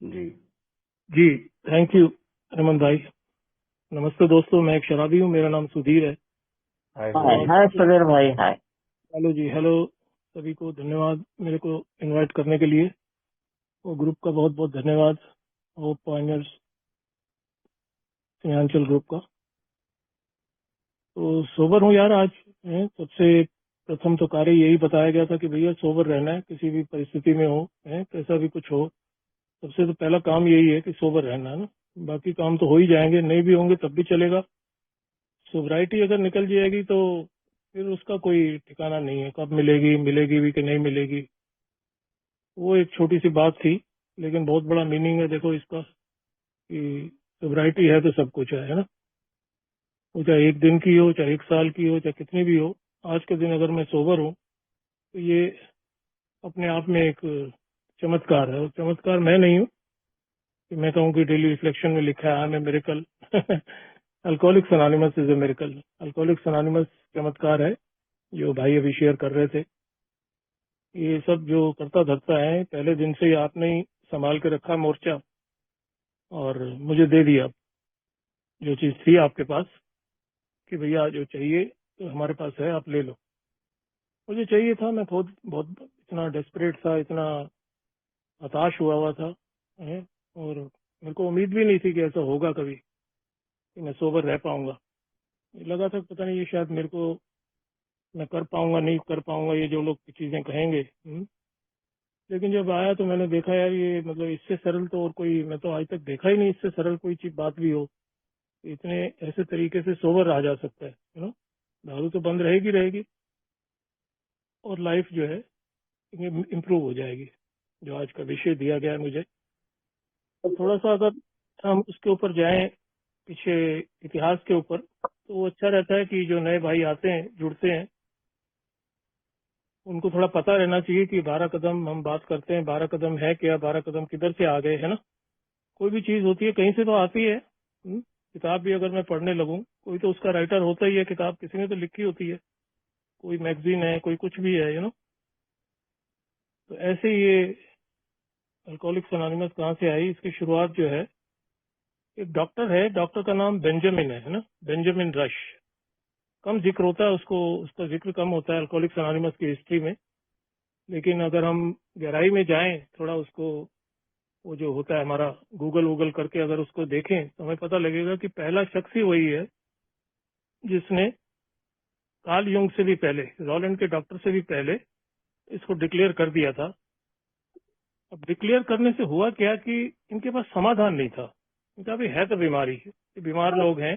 जी जी। Thank you Hemant भाई। नमस्ते दोस्तों, मैं एक शराबी हूँ, मेरा नाम सुधीर है। हाय हाय सुधीर। हाय सुधीर भाई, हाय। हेलो जी, हेलो। सभी को धन्यवाद मेरे को इनवाइट करने के लिए। वो ग्रुप का बहुत बहुत धन्यवाद, वो पॉइंटर्स सीमांचल ग्रुप का। तो सोबर हूँ यार आज। सबसे प्रथम तो कार्य यही बताया गया था कि भैया सोबर रहना है, किसी भी परिस्थिति में हो, कैसा भी कुछ हो। सबसे तो पहला काम यही है कि सोबर रहना है ना। बाकी काम तो हो ही जाएंगे, नहीं भी होंगे तब भी चलेगा। सोब्राइटी अगर निकल जाएगी तो फिर उसका कोई ठिकाना नहीं है, कब मिलेगी, मिलेगी भी कि नहीं मिलेगी। वो एक छोटी सी बात थी, लेकिन बहुत बड़ा मीनिंग है देखो इसका, कि सोब्राइटी है तो सब कुछ है ना। वो चाहे एक दिन की हो, चाहे एक साल की हो, चाहे कितनी भी हो। आज के दिन अगर मैं सोबर हूँ तो ये अपने आप में एक चमत्कार है। और चमत्कार मैं नहीं हूँ कि मैं कहूँ कि डेली रिफ्लेक्शन में लिखा है I am a miracle. Alcoholics anonymous is a miracle. Alcoholics anonymous चमत्कार है, जो भाई अभी शेयर कर रहे थे। ये सब जो करता धरता है, पहले दिन से ही आपने ही संभाल के रखा मोर्चा, और मुझे दे दिया जो चीज थी आपके पास, कि भैया जो चाहिए तो हमारे पास है, आप ले लो। मुझे चाहिए था, मैं बहुत बहुत इतना डेस्परेट था, इतना हताश हुआ था, है? और मेरे को उम्मीद भी नहीं थी कि ऐसा होगा कभी, कि मैं सोबर रह पाऊंगा। लगा था पता नहीं ये शायद मेरे को, मैं कर पाऊंगा नहीं कर पाऊंगा, ये जो लोग चीजें कहेंगे। लेकिन जब आया तो मैंने देखा यार, ये मतलब इससे सरल तो और कोई, मैं तो आज तक देखा ही नहीं इससे सरल कोई चीज बात भी हो। इतने ऐसे तरीके से सोबर रहा जा सकता है, दारू तो बंद रहेगी रहेगी, और लाइफ जो है इम्प्रूव हो जाएगी, जो आज का विषय दिया गया है मुझे। तो थोड़ा सा अगर हम उसके ऊपर जाएं, पीछे इतिहास के ऊपर, तो वो अच्छा रहता है कि जो नए भाई आते हैं, जुड़ते हैं, उनको थोड़ा पता रहना चाहिए कि 12 कदम हम बात करते हैं, 12 कदम है क्या, 12 कदम किधर से आ गए, है ना। कोई भी चीज होती है कहीं से तो आती है। किताब भी अगर मैं पढ़ने लगूं, कोई तो उसका राइटर होता ही है, किताब किसी ने तो लिखी होती है, कोई मैगजीन है, कोई कुछ भी है, तो ऐसे ही ये अल्कोहलिक्स अनोनिमस कहाँ से आई, इसकी शुरुआत जो है, एक डॉक्टर है, डॉक्टर का नाम बेंजामिन है ना, बेंजामिन रश। कम जिक्र होता है उसको, उसका जिक्र कम होता है अल्कोहलिक्स अनोनिमस की हिस्ट्री में। लेकिन अगर हम गहराई में जाएं थोड़ा, उसको वो जो होता है हमारा गूगल वूगल करके अगर उसको देखें, तो हमें पता लगेगा कि पहला शख्स ही वही है जिसने कार्ल युंग से भी पहले, रॉलैंड के डॉक्टर से भी पहले इसको डिक्लेयर कर दिया था। अब डिक्लेयर करने से हुआ क्या कि इनके पास समाधान नहीं था। इनका भी है तो बीमारी, ये बीमार लोग हैं,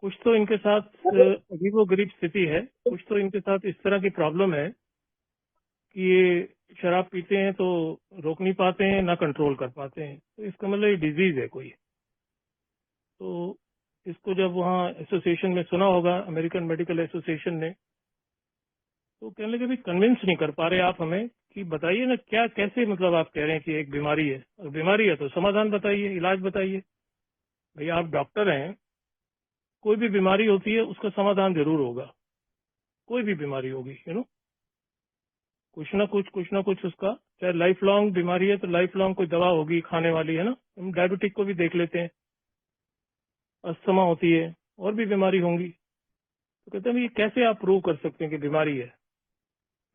कुछ तो इनके साथ अजीबोगरीब स्थिति है, कुछ तो इनके साथ इस तरह की प्रॉब्लम है कि ये शराब पीते हैं तो रोक नहीं पाते हैं, ना कंट्रोल कर पाते हैं। तो इसका मतलब ये डिजीज है कोई। तो इसको जब वहाँ एसोसिएशन में सुना होगा, अमेरिकन मेडिकल एसोसिएशन ने, तो कहने लगे भी कन्विंस नहीं कर पा रहे आप हमें, कि बताइए ना क्या, कैसे, मतलब आप कह रहे हैं कि एक बीमारी है, और बीमारी है तो समाधान बताइए, इलाज बताइए। भैया आप डॉक्टर हैं, कोई भी बीमारी होती है उसका समाधान जरूर होगा। कोई भी बीमारी होगी, कुछ ना कुछ उसका, चाहे लाइफ लॉन्ग बीमारी है तो लाइफ लॉन्ग कोई दवा होगी खाने वाली, है ना। हम डायबिटिक को भी देख लेते हैं, अस्थमा होती है, और भी बीमारी होंगी। तो कहते हैं भाई कैसे आप प्रूव कर सकते हैं कि बीमारी है।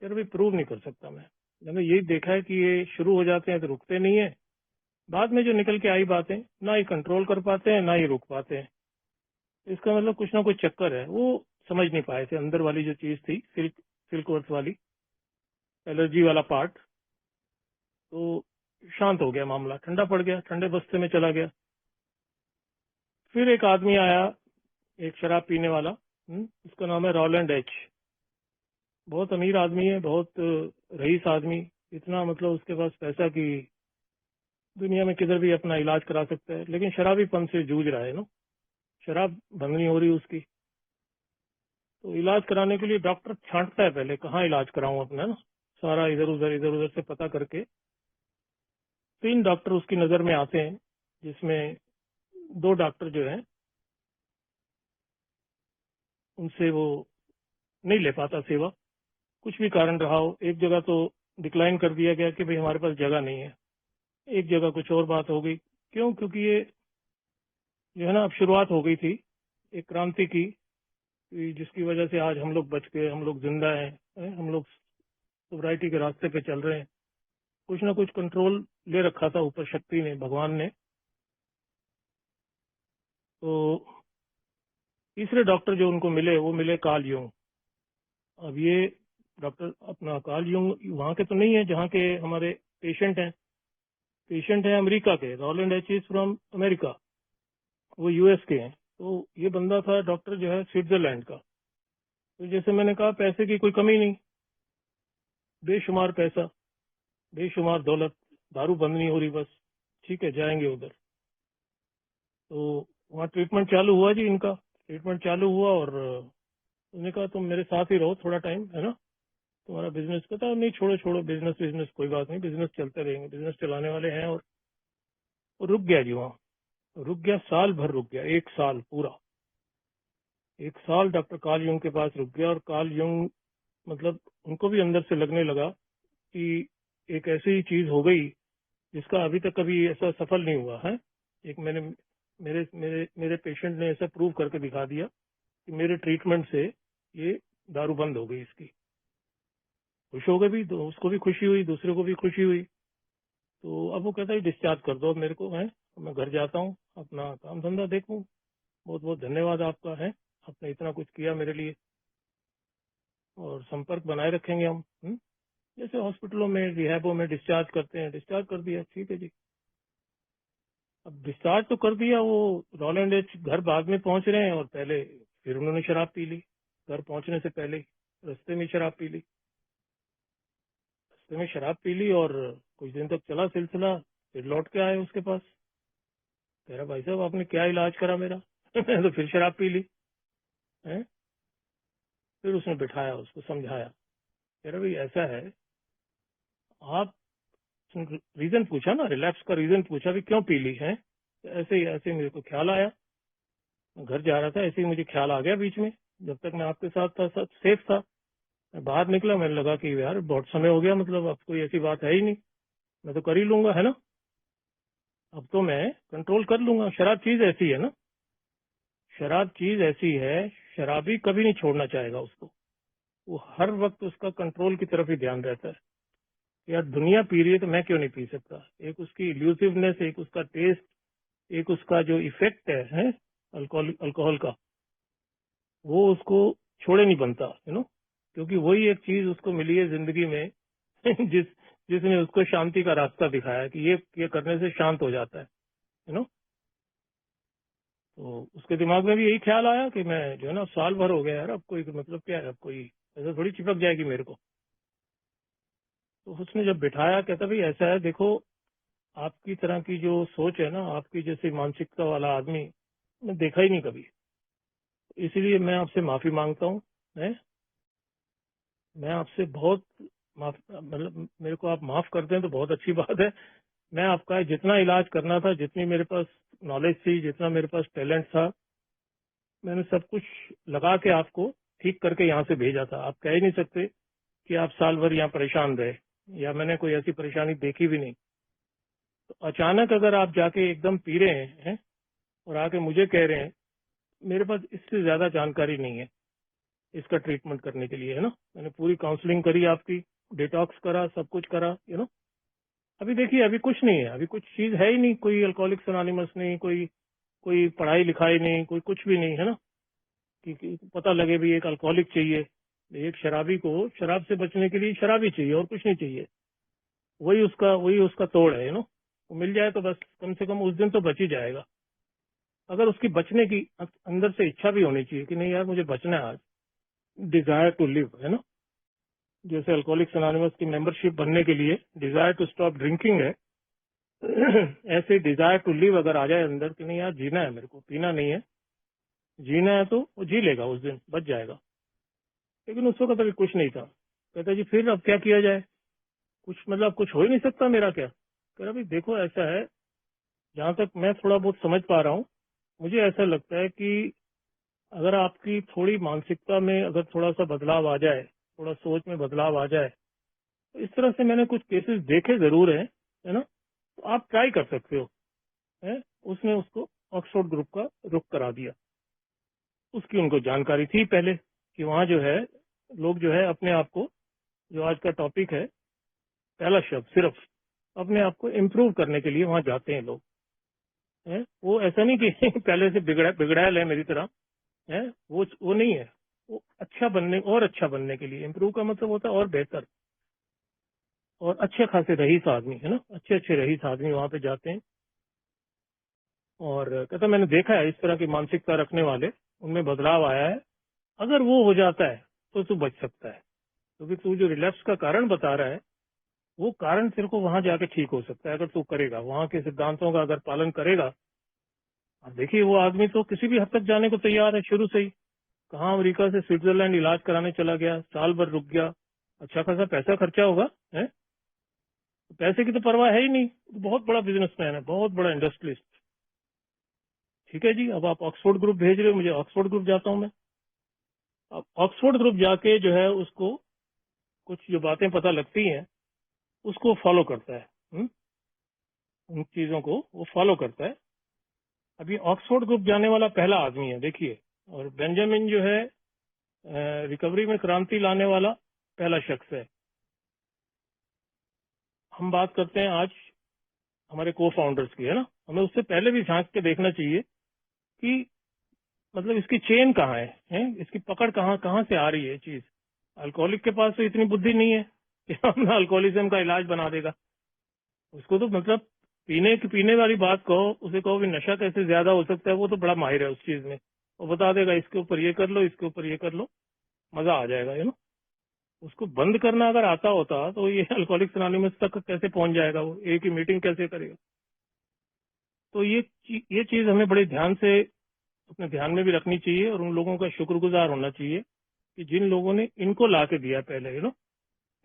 यार भाई प्रूव नहीं कर सकता मैंने यही देखा है कि ये शुरू हो जाते हैं तो रुकते नहीं है, बाद में जो निकल के आई बातें, ना ये कंट्रोल कर पाते हैं ना ये रोक पाते हैं। इसका मतलब कुछ ना कुछ चक्कर है, वो समझ नहीं पाए थे अंदर वाली जो चीज थी, सिल्क वर्थ वाली, एलर्जी वाला पार्ट। तो शांत हो गया मामला, ठंडा पड़ गया, ठंडे बस्ते में चला गया। फिर एक आदमी आया, एक शराब पीने वाला, उसका नाम है रॉलैंड एच। बहुत अमीर आदमी है, बहुत रईस आदमी, इतना मतलब उसके पास पैसा कि दुनिया में किधर भी अपना इलाज करा सकता है, लेकिन शराबीपन से जूझ रहा है ना, शराब बंद नहीं हो रही उसकी। तो इलाज कराने के लिए डॉक्टर छांटता है पहले, कहाँ इलाज कराऊं अपना ना, सारा इधर उधर से पता करके 3 डॉक्टर उसकी नजर में आते हैं, जिसमें 2 डॉक्टर जो हैं उनसे वो नहीं ले पाता सेवा, कुछ भी कारण रहा हो। एक जगह तो डिक्लाइन कर दिया गया कि भाई हमारे पास जगह नहीं है, एक जगह कुछ और बात हो गई। क्यों? क्योंकि ये जो है ना, अब शुरुआत हो गई थी एक क्रांति की, जिसकी वजह से आज हम लोग बच गए, हम लोग जिंदा हैं, हम लोग सोब्राइटी के रास्ते पे चल रहे हैं। कुछ ना कुछ कंट्रोल ले रखा था ऊपर शक्ति ने, भगवान ने। तो तीसरे डॉक्टर जो उनको मिले वो मिले कार्ल यूंग। अब ये डॉक्टर अपना कार्ल यूंग वहाँ के तो नहीं है जहाँ के हमारे पेशेंट हैं। पेशेंट हैं अमेरिका के, Rowland H is from America, वो यूएस के हैं। तो ये बंदा था डॉक्टर जो है स्विट्जरलैंड का। तो जैसे मैंने कहा, पैसे की कोई कमी नहीं, बेशुमार पैसा, बेशुमार दौलत, दारू बंद नहीं हो रही बस। ठीक है, जाएंगे उधर। तो वहाँ ट्रीटमेंट चालू हुआ जी, इनका ट्रीटमेंट चालू हुआ। और उन्होंने कहा तुम मेरे साथ ही रहो थोड़ा टाइम, है ना, तुम्हारा बिजनेस का था। नहीं, छोड़ो छोड़ो बिजनेस, बिजनेस कोई बात नहीं, बिजनेस चलते रहेंगे, बिजनेस चलाने वाले हैं। और रुक गया जी वहाँ, रुक गया, साल भर रुक गया, एक साल पूरा, एक साल डॉक्टर कार्ल यूंग के पास रुक गया। और कार्ल यूंग मतलब उनको भी अंदर से लगने लगा कि एक ऐसी चीज हो गई जिसका अभी तक कभी ऐसा सफल नहीं हुआ है। एक मैंने मेरे मेरे मेरे पेशेंट ने ऐसा प्रूव करके दिखा दिया कि मेरे ट्रीटमेंट से ये दारू बंद हो गई इसकी। खुश हो गए भी, तो उसको भी खुशी हुई, दूसरे को भी खुशी हुई। तो अब वो कहता है डिस्चार्ज कर दो अब मेरे को, है मैं घर जाता हूँ, अपना काम धंधा देखूँ। बहुत बहुत धन्यवाद आपका, है आपने इतना कुछ किया मेरे लिए। और संपर्क बनाए रखेंगे हम। जैसे हॉस्पिटलों में, रिहैबों में डिस्चार्ज करते हैं, डिस्चार्ज कर दिया, ठीक है जी। अब डिस्चार्ज तो कर दिया, वो रॉलैंड एच घर बाद में पहुंच रहे हैं, और पहले फिर उन्होंने शराब पी ली। घर पहुंचने से पहले ही रास्ते में शराब पी ली, रास्ते में शराब पी ली। और कुछ दिन तक चला सिलसिला, फिर लौट के आए उसके पास। कह रहा भाई साहब आपने क्या इलाज करा मेरा तो फिर शराब पी ली है। फिर उसने बिठाया, उसको समझाया, कह रहा भाई ऐसा है, आप रीजन पूछा ना, रिलैप्स का रीजन पूछा भी क्यों पी ली है। तो ऐसे मेरे को ख्याल आया, मैं घर जा रहा था, ऐसे ही मुझे ख्याल आ गया बीच में, जब तक मैं आपके साथ था सब सेफ था। मैं बाहर निकला, मैंने लगा कि यार बहुत समय हो गया, मतलब अब कोई ऐसी बात है ही नहीं, मैं तो कर ही लूंगा, है ना, अब तो मैं कंट्रोल कर लूंगा। शराब चीज ऐसी है ना, शराब चीज ऐसी है, शराबी कभी नहीं छोड़ना चाहेगा उसको, वो हर वक्त उसका कंट्रोल की तरफ ही ध्यान रहता है। यार दुनिया पी रही है तो मैं क्यों नहीं पी सकता। एक उसकी इल्यूसिवनेस, एक उसका टेस्ट, एक उसका जो इफेक्ट है अल्कोहल, अल्कोहल का, वो उसको छोड़े नहीं बनता, क्योंकि वही एक चीज उसको मिली है जिंदगी में जिस जिसने उसको शांति का रास्ता दिखाया कि ये करने से शांत हो जाता है, यू नो। तो उसके दिमाग में भी यही ख्याल आया कि मैं जो है ना, साल भर हो गया यार, अब कोई मतलब क्या है, अब कोई ऐसा थोड़ी चिपक जाएगी मेरे को। तो उसने जब बिठाया, कहता भाई ऐसा है, देखो आपकी तरह की जो सोच है ना, आपकी जैसी मानसिकता वाला आदमी मैं देखा ही नहीं कभी। इसीलिए मैं आपसे माफी मांगता हूँ। मैं आपसे बहुत माफ, मतलब मेरे को आप माफ कर दें तो बहुत अच्छी बात है। मैं आपका जितना इलाज करना था, जितनी मेरे पास नॉलेज थी, जितना मेरे पास टैलेंट था, मैंने सब कुछ लगा के आपको ठीक करके यहाँ से भेजा था। आप कह ही नहीं सकते कि आप साल भर यहाँ परेशान रहे, या मैंने कोई ऐसी परेशानी देखी भी नहीं। तो अचानक अगर आप जाके एकदम पी रहे हैं और आके मुझे कह रहे हैं, मेरे पास इससे ज्यादा जानकारी नहीं है इसका ट्रीटमेंट करने के लिए, है ना। मैंने पूरी काउंसलिंग करी आपकी, डिटॉक्स करा, सब कुछ करा, अभी देखिए अभी कुछ नहीं है, अभी कुछ चीज है ही नहीं, कोई अल्कोहलिक्स अनोनिमस नहीं, कोई कोई पढ़ाई लिखाई नहीं, कोई कुछ भी नहीं, है ना, कि पता लगे भी एक अल्कोहलिक चाहिए। एक शराबी को शराब से बचने के लिए शराबी चाहिए और कुछ नहीं चाहिए। वही उसका तोड़ है, वो मिल जाए तो बस कम से कम उस दिन तो बच ही जाएगा। अगर उसकी बचने की अंदर से इच्छा भी होनी चाहिए कि नहीं यार मुझे बचना है आज, डिजायर टू लिव, है ना। जैसे अल्कोहलिक्स अनोनिमस की मेंबरशिप बनने के लिए डिजायर टू स्टॉप ड्रिंकिंग है, ऐसे डिजायर टू लिव अगर आ जाए अंदर कि नहीं यार जीना है मेरे को, पीना नहीं है, जीना है, तो वो जी लेगा, उस दिन बच जाएगा। लेकिन उस वक्त अभी कुछ नहीं था। कहता जी फिर अब क्या किया जाए, कुछ मतलब कुछ हो ही नहीं सकता मेरा क्या। कह रहा भाई देखो ऐसा है, जहां तक मैं थोड़ा बहुत समझ पा रहा हूँ, मुझे ऐसा लगता है कि अगर आपकी थोड़ी मानसिकता में अगर थोड़ा सा बदलाव आ जाए, थोड़ा सोच में बदलाव आ जाए, तो इस तरह से मैंने कुछ केसेस देखे जरूर है ना। तो आप ट्राई कर सकते हो। है, उसने उसको ऑक्सफोर्ड ग्रुप का रुख करा दिया। उसकी उनको जानकारी थी पहले कि वहाँ जो है लोग जो है अपने आप को, जो आज का टॉपिक है, पहला शब्द सिर्फ अपने आप को इम्प्रूव करने के लिए वहाँ जाते हैं लोग। है, वो ऐसा नहीं कि पहले से बिगड़ैल है मेरी तरह, है, वो नहीं है। वो अच्छा बनने और अच्छा बनने के लिए, इम्प्रूव का मतलब होता है और बेहतर और अच्छे खासे रईस आदमी, है ना, अच्छे अच्छे रईस आदमी वहाँ पे जाते हैं। और कहता मैंने देखा है इस तरह की मानसिकता रखने वाले, उनमें बदलाव आया है। अगर वो हो जाता है तो तू बच सकता है, क्योंकि तू जो रिलैप्स का कारण बता रहा है वो कारण तेरे को वहां जाके ठीक हो सकता है अगर तू करेगा, वहां के सिद्धांतों का अगर पालन करेगा। अब देखिए वो आदमी तो किसी भी हद तक जाने को तैयार है शुरू से ही। कहाँ अमेरिका से स्विट्जरलैंड इलाज कराने चला गया, साल भर रुक गया, अच्छा खासा पैसा खर्चा होगा है। पैसे की तो परवाह है ही नहीं, बहुत बड़ा बिजनेसमैन है, बहुत बड़ा इंडस्ट्रियलिस्ट। ठीक है जी, अब आप ऑक्सफोर्ड ग्रुप भेज रहे हो, मुझे ऑक्सफोर्ड ग्रुप जाता हूँ मैं। अब ऑक्सफोर्ड ग्रुप जाके जो है उसको कुछ जो बातें पता लगती हैं उसको फॉलो करता है। उन चीजों को वो फॉलो करता है। अभी ऑक्सफोर्ड ग्रुप जाने वाला पहला आदमी है देखिए। और बेंजामिन जो है रिकवरी में क्रांति लाने वाला पहला शख्स है। हम बात करते हैं आज हमारे को फाउंडर्स की, है ना। हमें उससे पहले भी झांक के देखना चाहिए कि मतलब इसकी चेन कहाँ है, इसकी पकड़ कहाँ कहाँ से आ रही है चीज। अल्कोहलिक के पास तो इतनी बुद्धि नहीं है कि अपना अल्कोहलिज्म का इलाज बना देगा। उसको तो मतलब पीने वाली बात कहो, उसे कहो भी नशा कैसे ज्यादा हो सकता है, वो तो बड़ा माहिर है उस चीज में। वो बता देगा इसके ऊपर ये कर लो, इसके ऊपर ये कर लो, मजा आ जाएगा, यू नो। उसको बंद करना अगर आता होता तो ये अल्कोहलिक्स अनोनिमस तक कैसे पहुंच जाएगा, वो एक ही मीटिंग कैसे करेगा। तो ये चीज हमें बड़े ध्यान से अपने ध्यान में भी रखनी चाहिए और उन लोगों का शुक्रगुजार होना चाहिए कि जिन लोगों ने इनको ला के दिया पहले, यू नो,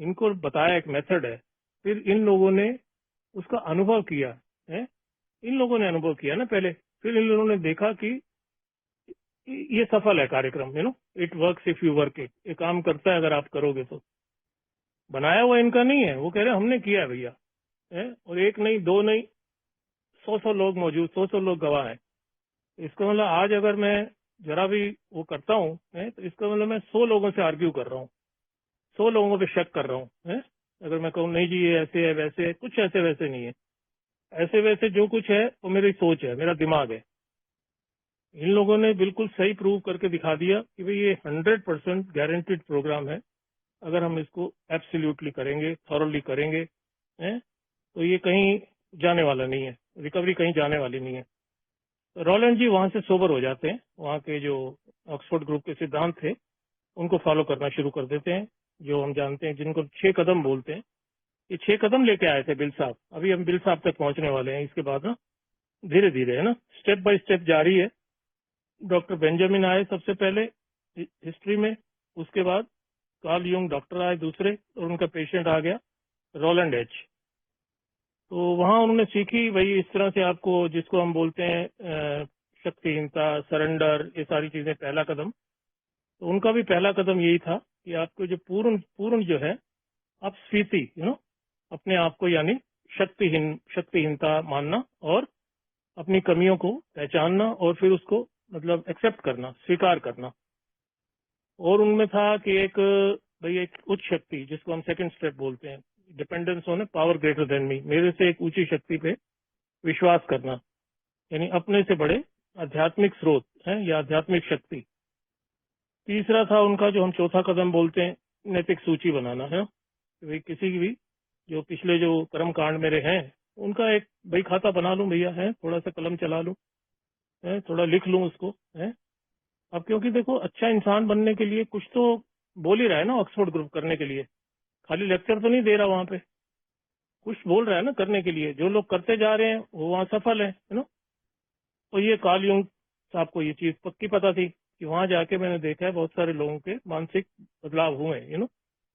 इनको बताया एक मेथड है, फिर इन लोगों ने उसका अनुभव किया है। इन लोगों ने अनुभव किया ना पहले, फिर इन लोगों ने देखा कि ये सफल है कार्यक्रम, you know, it works if you work it, ये काम करता है अगर आप करोगे तो। बनाया हुआ इनका नहीं है, वो कह रहे हैं हमने किया है भैया, है। और एक नहीं, दो नहीं, 100 लोग मौजूद, 100 लोग गवाह हैं। इसका मतलब आज अगर मैं जरा भी वो करता हूँ, तो इसका मतलब मैं 100 लोगों से आर्ग्यू कर रहा हूँ, 100 लोगों पे शक कर रहा हूँ, है। अगर मैं कहूँ नहीं जी ये ऐसे है वैसे है, कुछ ऐसे वैसे नहीं है। ऐसे वैसे जो कुछ है वो मेरी सोच है, मेरा दिमाग है। इन लोगों ने बिल्कुल सही प्रूव करके दिखा दिया कि भाई ये 100% गारंटीड प्रोग्राम है। अगर हम इसको एब्सोल्युटली करेंगे, थॉरली करेंगे, हैं, तो ये कहीं जाने वाला नहीं है, रिकवरी कहीं जाने वाली नहीं है। तो रॉलैंड जी वहां से सोबर हो जाते हैं, वहां के जो ऑक्सफोर्ड ग्रुप के सिद्धांत थे उनको फॉलो करना शुरू कर देते हैं। जो हम जानते हैं जिनको 6 कदम बोलते हैं, ये 6 कदम लेके आए थे बिल साहब। अभी हम बिल साहब तक पहुंचने वाले हैं, इसके बाद ना धीरे धीरे, है ना, स्टेप बाय स्टेप जारी है। डॉक्टर बेंजामिन आए सबसे पहले हिस्ट्री में, उसके बाद कार्ल यूंग डॉक्टर आए दूसरे, और उनका पेशेंट आ गया रोलैंड एच। तो वहां उन्होंने सीखी वही इस तरह से आपको, जिसको हम बोलते हैं शक्तिहीनता, सरेंडर, ये सारी चीजें पहला कदम। तो उनका भी पहला कदम यही था कि आपको जो पूर्ण पूर्ण जो है, आप स्फीति, यू नो, अपने आप को यानी शक्तिहीनता मानना और अपनी कमियों को पहचानना और फिर उसको मतलब एक्सेप्ट करना, स्वीकार करना। और उनमें था कि एक भाई एक उच्च शक्ति, जिसको हम सेकंड स्टेप बोलते हैं, dependence on power greater than me, मेरे से एक ऊंची शक्ति पे विश्वास करना, यानी अपने से बड़े आध्यात्मिक स्रोत है या आध्यात्मिक शक्ति। तीसरा था उनका जो हम चौथा कदम बोलते हैं, नैतिक सूची बनाना है। कि भाई किसी की भी जो पिछले जो कर्म कांड मेरे हैं उनका एक भाई खाता बना लूं भैया, है, थोड़ा सा कलम चला लूं, है, थोड़ा लिख लूं उसको, है। अब क्योंकि देखो अच्छा इंसान बनने के लिए कुछ तो बोल ही रहा है ना ऑक्सफोर्ड ग्रुप करने के लिए, खाली लेक्चर तो नहीं दे रहा वहां पे, कुछ बोल रहा है ना करने के लिए। जो लोग करते जा रहे हैं वो वहां सफल है, यू नो। तो ये कार्ल यूंग साहब को ये चीज पक्की पता थी कि वहां जाके मैंने देखा है बहुत सारे लोगों के मानसिक बदलाव हुए, यू नो,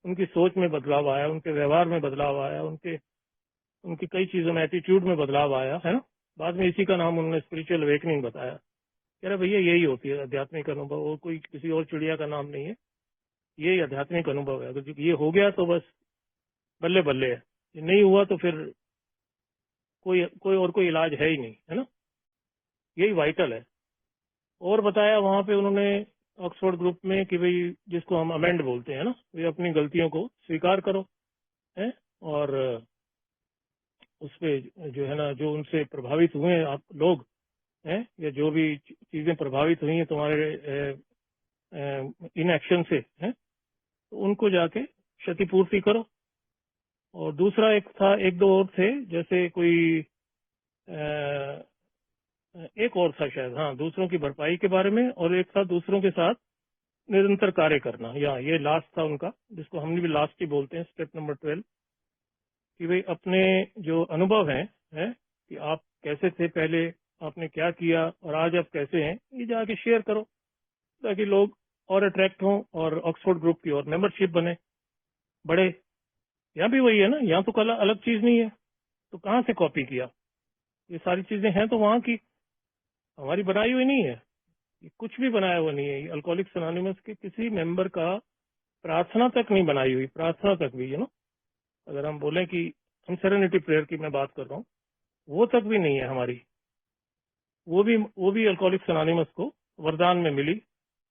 उनकी सोच में बदलाव आया, उनके व्यवहार में बदलाव आया, उनकी कई चीजों में, एटीट्यूड में बदलाव आया, है ना। बाद में इसी का नाम उन्होंने स्पिरिचुअल अवेकनिंग बताया। कह रहा भैया यही होती है आध्यात्मिक अनुभव, और कोई किसी और चिड़िया का नाम नहीं है, यही आध्यात्मिक अनुभव है। अगर ये हो गया तो बस बल्ले बल्ले है, ये नहीं हुआ तो फिर कोई इलाज है ही नहीं, है ना, यही वाइटल है। और बताया वहां पे उन्होंने ऑक्सफोर्ड ग्रुप में कि भाई जिसको हम अमेंड बोलते हैं ना, वे अपनी गलतियों को स्वीकार करो, है, और उस पे जो है ना, जो उनसे प्रभावित हुए आप लोग हैं, या जो भी चीजें प्रभावित हुई हैं तुम्हारे इन एक्शन से, हैं, तो उनको जाके क्षतिपूर्ति करो। और दूसरा एक था, एक दो और थे, जैसे कोई एक और था शायद, हाँ, दूसरों की भरपाई के बारे में, और एक था दूसरों के साथ निरंतर कार्य करना, या ये लास्ट था उनका, जिसको हमने भी लास्ट ही बोलते हैं, स्टेप नंबर 12, कि भाई अपने जो अनुभव हैं, कि आप कैसे थे पहले, आपने क्या किया और आज आप कैसे हैं, ये जाके शेयर करो, ताकि लोग और अट्रैक्ट हों और ऑक्सफोर्ड ग्रुप की और मेंबरशिप बने, बढ़े। यहाँ भी वही है ना, यहाँ तो कला अलग चीज नहीं है, तो कहाँ से कॉपी किया, ये सारी चीजें हैं तो वहां की, हमारी बनाई हुई नहीं है, ये कुछ भी बनाया हुआ नहीं है। अल्कोहलिक्स अनोनिमस के किसी मेंबर का प्रार्थना तक नहीं बनाई हुई, प्रार्थना तक भी, अगर हम बोले कि हम सेरेनिटी प्रेयर की मैं बात कर रहा हूँ, वो तक भी नहीं है हमारी। वो भी अल्कोहलिक्स अनोनिमस को वरदान में मिली,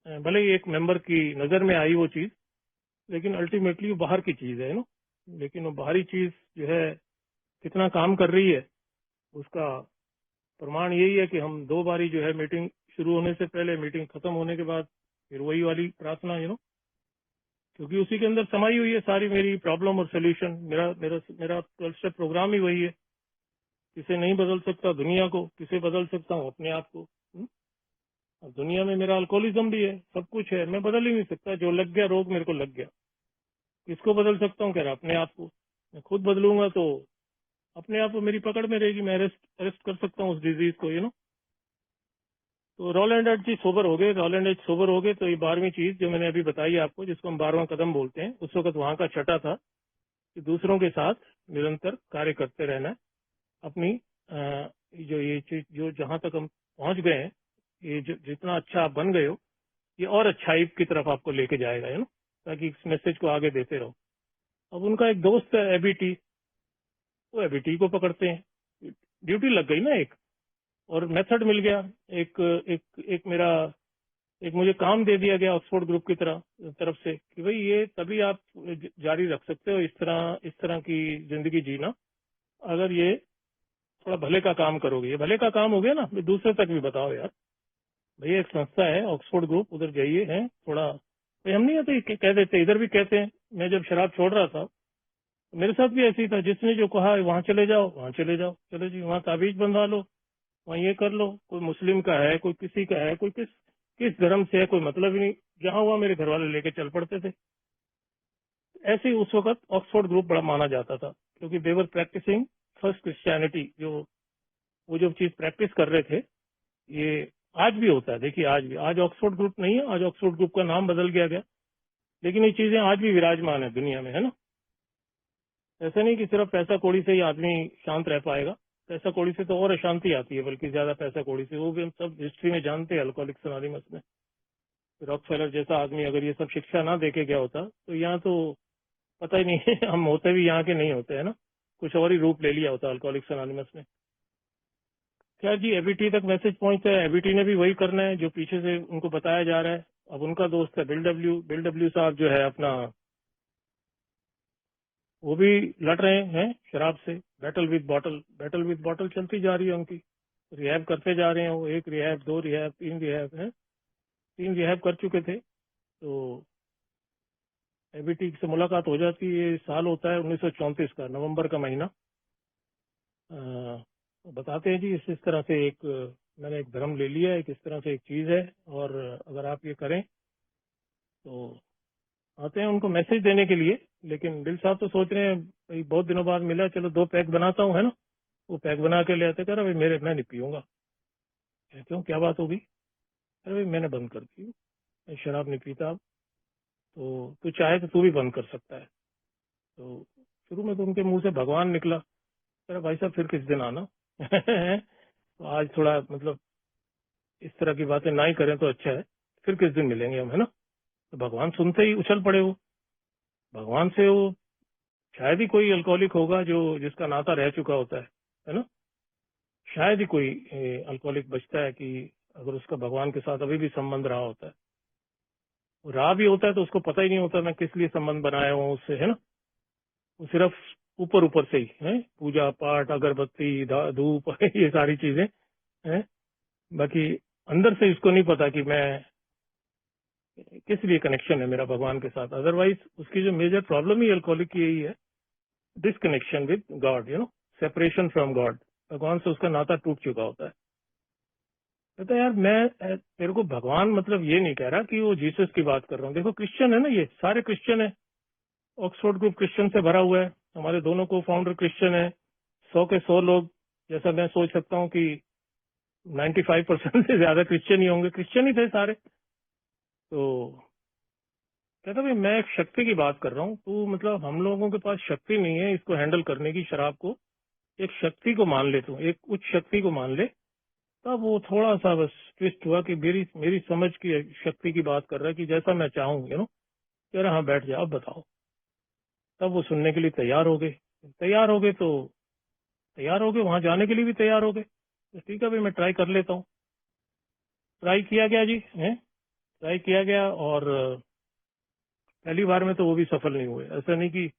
भले ही एक मेंबर की नजर में आई वो चीज, लेकिन अल्टीमेटली वो बाहर की चीज है, लेकिन वो बाहरी चीज जो है कितना काम कर रही है, उसका प्रमाण यही है कि हम 2 बारी जो है, मीटिंग शुरू होने से पहले, मीटिंग खत्म होने के बाद, फिर वही वाली प्रार्थना, क्योंकि उसी के अंदर समाई हुई है सारी मेरी प्रॉब्लम और सोल्यूशन। मेरा मेरा मेरा 12 स्टेप प्रोग्राम ही वही है। किसे नहीं बदल सकता दुनिया को, किसे बदल सकता हूँ अपने आप को। अब दुनिया में मेरा अल्कोहलिज्म भी है, सब कुछ है, मैं बदल ही नहीं सकता। जो लग गया रोग मेरे को लग गया, किसको बदल सकता हूँ? कह रहा अपने आप को। मैं खुद बदलूंगा तो अपने आप को मेरी पकड़ में रहेगी, मैं अरेस्ट कर सकता हूँ उस डिजीज को, तो रोलैंड एच जी सोबर हो गए, रोलैंड एच सोबर हो गए। तो ये 12वीं चीज जो मैंने अभी बताई आपको, जिसको हम 12वां कदम बोलते हैं, उस वक्त वहां का छठा था कि दूसरों के साथ निरंतर कार्य करते रहना है। अपनी जो ये चीज, जो जहां तक हम पहुंच गए हैं, ये जो जितना अच्छा आप बन गए हो, ये और अच्छाई की तरफ आपको लेके जाएगा, ताकि इस मैसेज को आगे देते रहो। अब उनका एक दोस्त है एबीटी, वो एबीटी को पकड़ते हैं, ड्यूटी लग गई ना एक, और मेथड मिल गया। एक एक मेरा एक मुझे काम दे दिया गया ऑक्सफोर्ड ग्रुप की तरफ से, कि भाई ये तभी आप जारी रख सकते हो इस तरह की जिंदगी जीना, अगर ये थोड़ा भले का काम करोगे। ये भले का काम हो गया ना, दूसरे तक भी बताओ यार, भैया एक संस्था है ऑक्सफोर्ड ग्रुप, उधर जाइए, है थोड़ा। भाई हम नहीं आते, कह देते, इधर भी कहते हैं। मैं जब शराब छोड़ रहा था, मेरे साथ भी ऐसे ही था, जिसने जो कहा वहां चले जाओ, वहां चले जाओ, चलो जी वहां ताबीज बंधा लो, वहां ये कर लो। कोई मुस्लिम का है, कोई किसी का है, कोई किस धर्म से है, कोई मतलब ही नहीं। जहां हुआ मेरे घर वाले लेके चल पड़ते थे। ऐसे ही उस वक्त ऑक्सफोर्ड ग्रुप बड़ा माना जाता था, क्योंकि देवर प्रैक्टिसिंग फर्स्ट क्रिश्चियनिटी। वो जो चीज प्रैक्टिस कर रहे थे, ये आज भी होता है। देखिए आज ऑक्सफोर्ड ग्रुप नहीं है, आज ऑक्सफोर्ड ग्रुप का नाम बदल गया, लेकिन ये चीजें आज भी विराजमान है दुनिया में, है ना। ऐसा नहीं कि सिर्फ पैसा कौड़ी से ही आदमी शांत रह पाएगा, पैसा कौड़ी से तो और अशांति आती है, बल्कि ज्यादा पैसा कौड़ी से। वो भी हम सब हिस्ट्री में जानते हैं, अल्कोहलिक्स अनोनिमस में रॉकफेलर जैसा आदमी अगर ये सब शिक्षा ना देके गया होता, तो यहाँ तो पता ही नहीं है हम होते भी यहाँ के नहीं होते, है ना, कुछ और ही रूप ले लिया होता अल्कोहलिक्स अनोनिमस ने। क्या जी, एबीटी तक मैसेज पहुंचता है, एबीटी ने भी वही करना है जो पीछे से उनको बताया जा रहा है। अब उनका दोस्त है बिल डब्ल्यू साहब, जो है अपना, वो भी लड़ रहे हैं शराब से। बैटल विद बॉटल चलती जा रही है उनकी। रिहैब करते जा रहे हैं वो, 1 रिहैब, 2 रिहैब, 3 रिहैब है, 3 रिहैब कर चुके थे। तो एबीटी से मुलाकात हो जाती है। ये साल होता है 1934 का, नवंबर का महीना। बताते हैं जी, इस तरह से मैंने एक धर्म ले लिया है, इस तरह से एक चीज है, और अगर आप ये करें तो आते हैं उनको मैसेज देने के लिए। लेकिन बिल साहब तो सोच रहे हैं भाई बहुत दिनों बाद मिला, चलो 2 पैक बनाता हूँ, है ना। वो पैक बना के ले आते, कह रहा भाई मैं नहीं पीऊंगा। क्यों, क्या बात होगी? अरे भाई मैंने बंद कर दी, मैं शराब नहीं पीता अब, तो तू चाहे तो तू भी बंद कर सकता है। तो शुरू में तो उनके मुंह से भगवान निकला। कह रहा भाई साहब फिर किस दिन आना तो आज थोड़ा मतलब इस तरह की बातें ना ही करें तो अच्छा है, फिर किस दिन मिलेंगे हम, है ना। तो भगवान सुनते ही उछल पड़े वो। भगवान से वो शायद ही कोई अल्कोहलिक होगा जो जिसका नाता रह चुका होता है ना। शायद ही कोई अल्कोहलिक बचता है कि अगर उसका भगवान के साथ अभी भी संबंध रहा होता है, रहा भी होता है तो उसको पता ही नहीं होता मैं किस लिए संबंध बनाया हूँ उससे, है ना। वो सिर्फ ऊपर ऊपर से ही है, पूजा पाठ अगरबत्ती धूप ये सारी चीजें हैं, बाकी अंदर से इसको नहीं पता कि मैं किस लिए कनेक्शन है मेरा भगवान के साथ। अदरवाइज उसकी जो मेजर प्रॉब्लम ही अल्कोहलिक की यही है, disconnection with God, separation from God. भगवान से उसका नाता टूट चुका होता है। कहता है यार मैं तेरे को भगवान मतलब ये नहीं कह रहा कि वो जीसस की बात कर रहा हूँ। देखो क्रिश्चियन है ना, ये सारे क्रिश्चियन है, ऑक्सफोर्ड ग्रुप क्रिश्चियन से भरा हुआ है, हमारे दोनों को फाउंडर क्रिश्चियन है, 100 के 100 लोग, जैसा मैं सोच सकता हूँ कि 95% से ज्यादा क्रिश्चियन ही होंगे, क्रिश्चियन ही थे सारे। तो कहता भाई मैं एक शक्ति की बात कर रहा हूँ, तू मतलब हम लोगों के पास शक्ति नहीं है इसको हैंडल करने की, शराब को। एक शक्ति को मान ले तू, एक उच्च शक्ति को मान ले। तब वो थोड़ा सा बस ट्विस्ट हुआ कि मेरी मेरी समझ की शक्ति की बात कर रहा है कि जैसा मैं चाहूँ, कह रहा हाँ बैठ जा अब बताओ। तब वो सुनने के लिए तैयार हो गए। तैयार हो गए वहां जाने के लिए भी तैयार हो गए। तो ठीक है भाई मैं ट्राई कर लेता हूँ। ट्राई किया गया जी, है ट्राई किया गया, और पहली बार में तो वो भी सफल नहीं हुए। ऐसा नहीं कि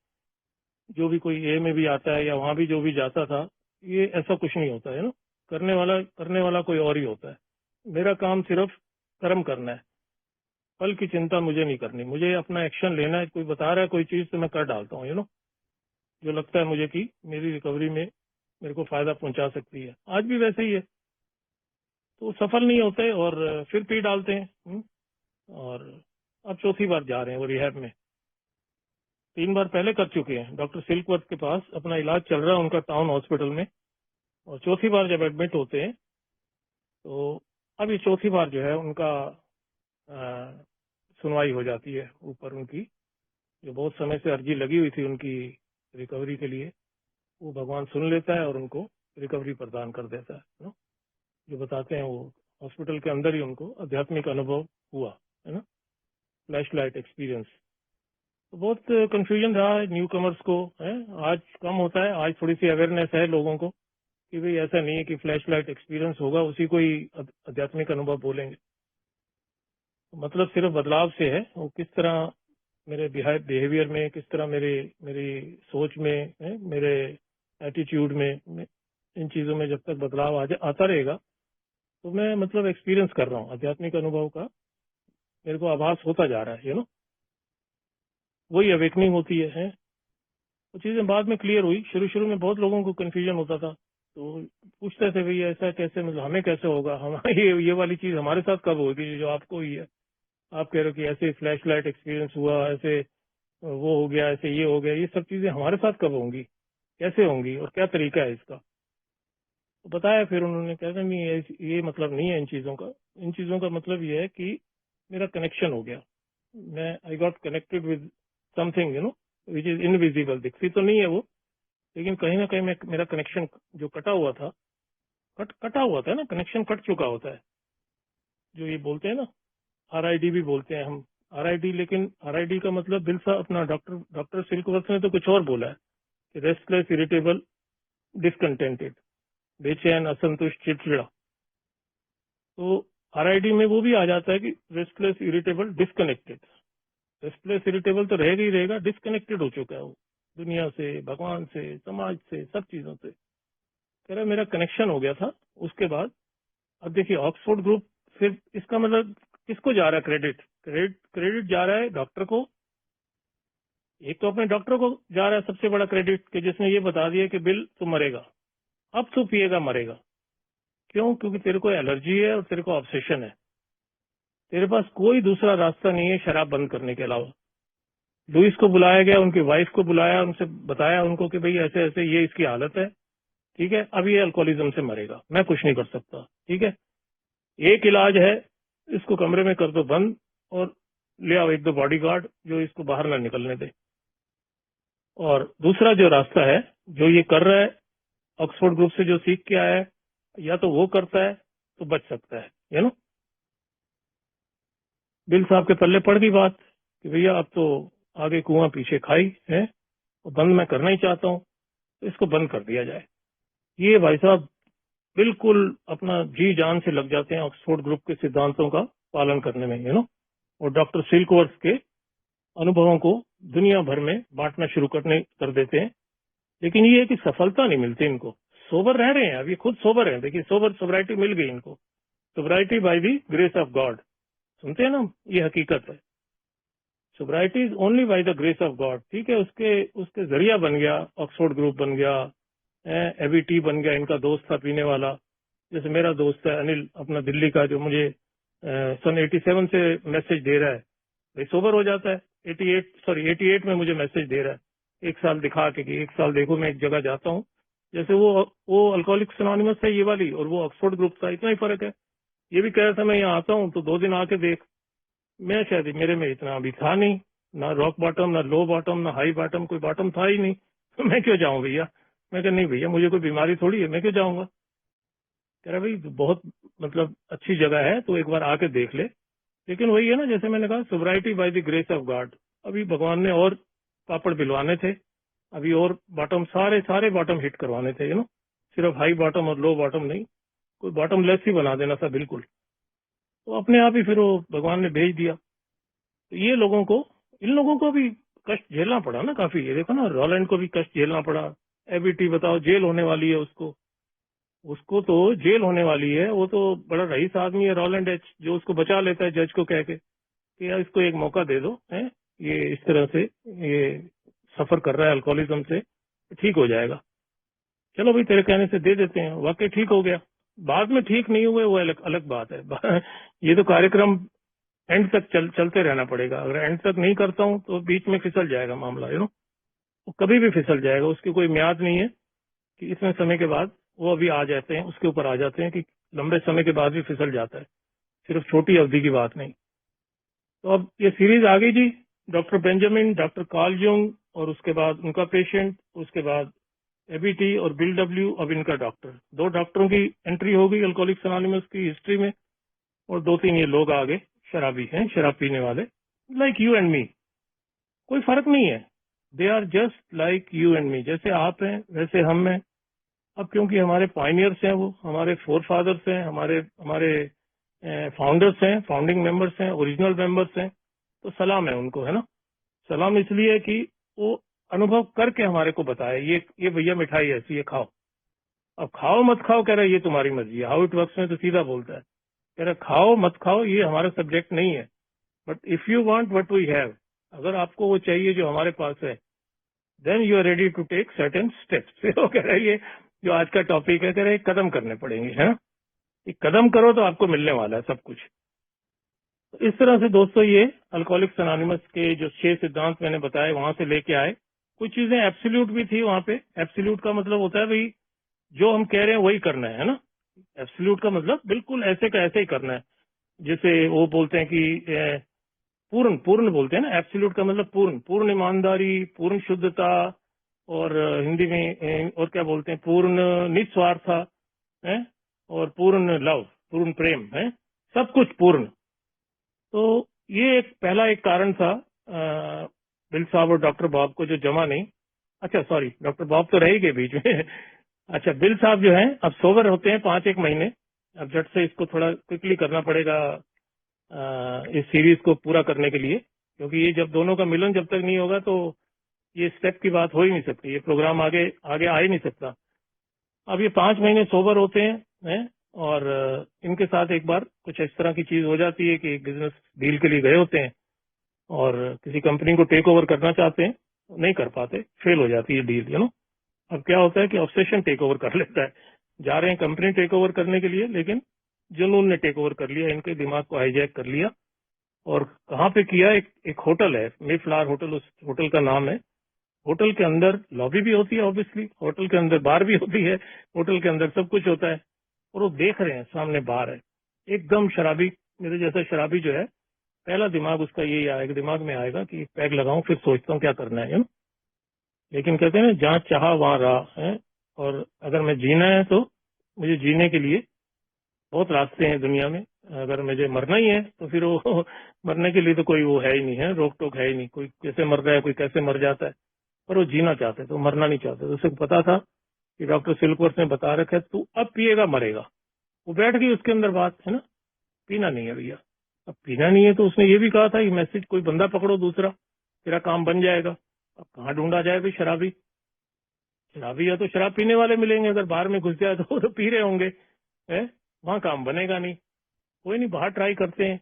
जो भी कोई ए में भी आता है या वहां भी जो भी जाता था, ये ऐसा कुछ नहीं होता है ना। करने वाला कोई और ही होता है। मेरा काम सिर्फ कर्म करना है, फल की चिंता मुझे नहीं करनी। मुझे अपना एक्शन लेना है, कोई बता रहा है कोई चीज तो मैं कर डालता हूँ, जो लगता है मुझे कि मेरी रिकवरी में मेरे को फायदा पहुंचा सकती है। आज भी वैसे ही है। तो सफल नहीं होते और फिर पी डालते हैं। और अब चौथी बार जा रहे हैं वो रिहैब में। 3 बार पहले कर चुके हैं, डॉक्टर सिल्कवर्थ के पास अपना इलाज चल रहा है उनका टाउन हॉस्पिटल में। और चौथी बार जब एडमिट होते हैं तो अब ये चौथी बार जो है उनका सुनवाई हो जाती है ऊपर। उनकी जो बहुत समय से अर्जी लगी हुई थी उनकी रिकवरी के लिए, वो भगवान सुन लेता है और उनको रिकवरी प्रदान कर देता है जो बताते हैं वो हॉस्पिटल के अंदर ही उनको आध्यात्मिक अनुभव हुआ, है ना, फ्लैश लाइट एक्सपीरियंस। तो बहुत कंफ्यूजन रहा है न्यू कमर्स को, है आज कम होता है, आज थोड़ी सी अवेयरनेस है लोगों को कि भाई ऐसा नहीं है कि फ्लैश लाइट एक्सपीरियंस होगा उसी को ही आध्यात्मिक अनुभव बोलेंगे। मतलब सिर्फ बदलाव से है, वो किस तरह मेरे बिहेवियर में, किस तरह मेरी सोच में, मेरे एटीट्यूड में, इन चीजों में जब तक बदलाव आता रहेगा तो मैं मतलब एक्सपीरियंस कर रहा हूँ आध्यात्मिक अनुभव का, मेरे को आभास होता जा रहा है, वही अवेकनिंग होती है। वो चीजें बाद में क्लियर हुई। शुरू शुरू में बहुत लोगों को कंफ्यूजन होता था, तो पूछते थे भाई ऐसा कैसे, मतलब हमें कैसे होगा, हम ये वाली चीज हमारे साथ कब होगी जो आपको हुई है। आप कह रहे हो कि ऐसे फ्लैश लाइट एक्सपीरियंस हुआ, ऐसे वो हो गया, ऐसे ये हो गया, ये सब चीजें हमारे साथ कब होंगी, कैसे होंगी और क्या तरीका है इसका। तो बताया फिर उन्होंने, कहा नहीं ये मतलब नहीं है इन चीजों का। इन चीजों का मतलब ये है कि मेरा कनेक्शन हो गया, मैं I got connected with something which is invisible. दिखती तो नहीं है वो, लेकिन कहीं ना कहीं मेरा कनेक्शन जो कटा हुआ था ना, कनेक्शन कट चुका होता है। जो ये बोलते हैं ना, आरआईडी भी बोलते हैं हम, आरआईडी, लेकिन आरआईडी का मतलब दिल सा अपना डॉक्टर सिल्कवर्थ ने तो कुछ और बोला है कि रेस्टलेस, इरिटेबल, डिसकंटेंटेड, बेचैन, असंतुष्ट, चिड़चिड़ा। तो आरआईडी में वो भी आ जाता है कि restless, irritable, disconnected. Restless irritable तो रहेगा ही रहेगा, डिसकनेक्टेड हो चुका है वो दुनिया से, भगवान से, समाज से, सब चीजों से। कह रहा मेरा कनेक्शन हो गया था उसके बाद। अब देखिए ऑक्सफोर्ड ग्रुप, फिर इसका मतलब किसको जा रहा है क्रेडिट? क्रेडिट जा रहा है डॉक्टर को। एक तो अपने डॉक्टर को जा रहा है सबसे बड़ा क्रेडिट कि जिसने ये बता दिया कि बिल तू मरेगा, अब तू पिएगा मरेगा। क्यों? क्योंकि तेरे को एलर्जी है और तेरे को ऑब्सेशन है, तेरे पास कोई दूसरा रास्ता नहीं है शराब बंद करने के अलावा। लुइस को बुलाया गया, उनकी वाइफ को बुलाया, उनसे बताया उनको कि भाई ऐसे ऐसे ये इसकी हालत है, ठीक है, अब ये अल्कोहलिज्म से मरेगा, मैं कुछ नहीं कर सकता, ठीक है। एक इलाज है, इसको कमरे में कर दो बंद और ले आओ 1-2 बॉडीगार्ड जो इसको बाहर ना निकलने दे। और दूसरा जो रास्ता है, जो ये कर रहा है ऑक्सफोर्ड ग्रुप से जो सीख के आया है, या तो वो करता है तो बच सकता है, बिल साहब के पल्ले पड़ गई बात कि भैया अब तो आगे कुआं पीछे खाई है, और बंद मैं करना ही चाहता हूँ, तो इसको बंद कर दिया जाए। ये भाई साहब बिल्कुल अपना जी जान से लग जाते हैं ऑक्सफोर्ड ग्रुप के सिद्धांतों का पालन करने में, और डॉक्टर सिल्कवर्थ के अनुभवों को दुनिया भर में बांटना शुरू कर देते हैं। लेकिन ये है कि सफलता नहीं मिलती इनको। सोबर रह रहे हैं, अभी खुद सोबर हैं, देखिए सोबराइटी मिल गई इनको, sobriety by the grace of God, सुनते हैं ना, ये हकीकत है। Sobriety is only by the grace of God, ठीक है। उसके उसके जरिया बन गया, ऑक्सफोर्ड ग्रुप बन गया, एबीटी बन गया, इनका दोस्त था पीने वाला। जैसे मेरा दोस्त है अनिल अपना दिल्ली का, जो मुझे सन 87 से मैसेज दे रहा है, भाई सोबर हो जाता है। 88 में मुझे मैसेज दे रहा है, एक साल दिखा के कि एक साल देखो मैं एक जगह जाता हूँ। जैसे वो अल्कोहलिक्स एनोनिमस है ये वाली, और वो ऑक्सफोर्ड ग्रुप था, इतना ही फर्क है। ये भी कह रहा था मैं यहाँ आता हूँ तो 2 दिन आके देख। मैं शायद मेरे में इतना अभी था नहीं, ना रॉक बॉटम, ना लो बॉटम, ना हाई बॉटम, कोई बॉटम था ही नहीं। तो मैं क्यों जाऊं भैया। मैं कहा नहीं भैया, मुझे कोई बीमारी थोड़ी है, मैं क्यों जाऊंगा। कह रहा भाई बहुत मतलब अच्छी जगह है, तो एक बार आके देख ले। लेकिन वही है ना, जैसे मैंने कहा, sobriety by the grace of God. अभी भगवान ने और पापड़ बिलवाने थे, अभी और बॉटम, सारे सारे बॉटम हिट करवाने थे, सिर्फ हाई बॉटम और लो बॉटम नहीं, कोई बॉटम लेस ही बना देना था बिल्कुल। तो अपने आप ही फिर वो भगवान ने भेज दिया। तो ये लोगों को, इन लोगों को भी कष्ट झेलना पड़ा ना काफी। ये देखो ना, रॉलैंड को भी कष्ट झेलना पड़ा। एबीटी बताओ, जेल होने वाली है उसको, उसको तो जेल होने वाली है। वो तो बड़ा रईस आदमी है रॉलैंड एच, जो उसको बचा लेता है जज को कह के कि यार इसको एक मौका दे दो, है ये इस तरह से ये सफर कर रहा है अल्कोहलिज्म से, ठीक हो जाएगा। चलो भाई तेरे कहने से दे देते हैं, वाकई ठीक हो गया। बाद में ठीक नहीं हुए वो अलग बात है। ये तो कार्यक्रम एंड तक चलते रहना पड़ेगा। अगर एंड तक नहीं करता हूं तो बीच में फिसल जाएगा मामला, वो कभी भी फिसल जाएगा। उसकी कोई म्याद नहीं है कि इतने समय के बाद वो अभी आ जाते हैं, उसके ऊपर आ जाते हैं कि लंबे समय के बाद भी फिसल जाता है, सिर्फ छोटी अवधि की बात नहीं। तो अब ये सीरीज आ गई जी, doctor Benjamin, doctor Carl Jung, और उसके बाद उनका पेशेंट, उसके बाद एबीटी और बिल डब्ल्यू, अब इनका डॉक्टर। 2 डॉक्टरों की एंट्री हो गई अल्कोहलिक्स एनोनिमस की हिस्ट्री में, और 2-3 ये लोग आगे शराबी हैं, शराब पीने वाले, लाइक यू एंड मी। कोई फर्क नहीं है, they are just like you and me. जैसे आप हैं वैसे हम हैं। अब क्योंकि हमारे पायनियर्स हैं, वो हमारे फोर फादर्स हैं, हमारे हमारे फाउंडर्स हैं, फाउंडिंग मेंबर्स हैं, ओरिजिनल मेंबर्स हैं, तो सलाम है उनको, है ना। सलाम इसलिए कि वो अनुभव करके हमारे को बताया, ये भैया मिठाई ऐसी है, खाओ। अब खाओ मत खाओ कह रहा है ये तुम्हारी मर्जी है, हाउ इट वर्क्स में तो सीधा बोलता है, कह रहा खाओ मत खाओ ये हमारा सब्जेक्ट नहीं है, but if you want what we have, अगर आपको वो चाहिए जो हमारे पास है, then you are ready to take certain steps. वो कह रहा है ये जो आज का टॉपिक है, कह रहे कदम करने पड़ेंगे, है ना। एक कदम करो तो आपको मिलने वाला है सब कुछ। तो इस तरह से दोस्तों ये अल्कोहलिक्स एनोनिमस के जो 6 सिद्धांत मैंने बताए वहां से लेके आए। कुछ चीजें एब्सोल्यूट भी थी वहां पे। एब्सोल्यूट का मतलब होता है भाई जो हम कह रहे हैं वही करना है ना। एब्सोल्यूट का मतलब बिल्कुल ऐसे का ऐसे ही करना है। जैसे वो बोलते हैं कि पूर्ण पूर्ण बोलते हैं ना, एब्सोल्यूट का मतलब पूर्ण, पूर्ण ईमानदारी, पूर्ण शुद्धता, और हिंदी में और क्या बोलते हैं, पूर्ण निस्वार्थ है, और पूर्ण लव, पूर्ण प्रेम है, सब कुछ पूर्ण। तो ये एक पहला एक कारण था बिल साहब और डॉक्टर बॉब को जो जमा नहीं। अच्छा सॉरी, डॉक्टर बॉब तो रह ही गए बीच में। अच्छा, बिल साहब जो हैं अब सोबर होते हैं 5-1 महीने। अब झट से इसको थोड़ा क्विकली करना पड़ेगा इस सीरीज को पूरा करने के लिए, क्योंकि ये जब दोनों का मिलन जब तक नहीं होगा तो ये स्टेप की बात हो ही नहीं सकती, ये प्रोग्राम आगे आगे आ ही नहीं सकता। अब ये 5 महीने सोबर होते हैं, और इनके साथ एक बार कुछ इस तरह की चीज हो जाती है कि एक बिजनेस डील के लिए गए होते हैं और किसी कंपनी को टेक ओवर करना चाहते हैं, नहीं कर पाते, फेल हो जाती है डील, अब क्या होता है कि ऑब्सेशन टेक ओवर कर लेता है। जा रहे हैं कंपनी टेक ओवर करने के लिए, लेकिन जुनून ने टेक ओवर कर लिया, इनके दिमाग को हाईजैक कर लिया। और कहाँ पे किया, एक होटल है, मेफ्लावर होटल, उस होटल का नाम है। होटल के अंदर लॉबी भी होती है ऑब्वियसली, होटल के अंदर बार भी होती है, होटल के अंदर सब कुछ होता है, और वो देख रहे हैं सामने बार है। एकदम शराबी, मेरे जैसा शराबी जो है, पहला दिमाग उसका यही आएगा, दिमाग में आएगा कि पैग लगाऊं फिर सोचता हूँ क्या करना है, लेकिन कहते हैं ना जहाँ चाहा वहां रहा है। और अगर मैं जीना है तो मुझे जीने के लिए बहुत रास्ते हैं दुनिया में। अगर मुझे मरना ही है तो फिर वो मरने के लिए तो कोई वो है ही नहीं है, रोक टोक है ही नहीं, कोई कैसे मर रहा है, कोई कैसे मर जाता है, पर वो जीना चाहते तो मरना नहीं चाहते। तो उसे पता था कि डॉक्टर सिल्कवर्थ ने बता रखा है तू अब पिएगा मरेगा। वो बैठ गई उसके अंदर बात, है ना, पीना नहीं है भैया। अब पीना नहीं है तो उसने ये भी कहा था कि मैसेज कोई बंदा पकड़ो दूसरा, तेरा काम बन जाएगा। अब कहाँ ढूंढा जाए भाई शराबी? शराबी या तो शराब पीने वाले मिलेंगे, अगर बाहर में घुस जाए तो वो तो पी रहे होंगे, है, वहां काम बनेगा नहीं। कोई नहीं, बाहर ट्राई करते हैं।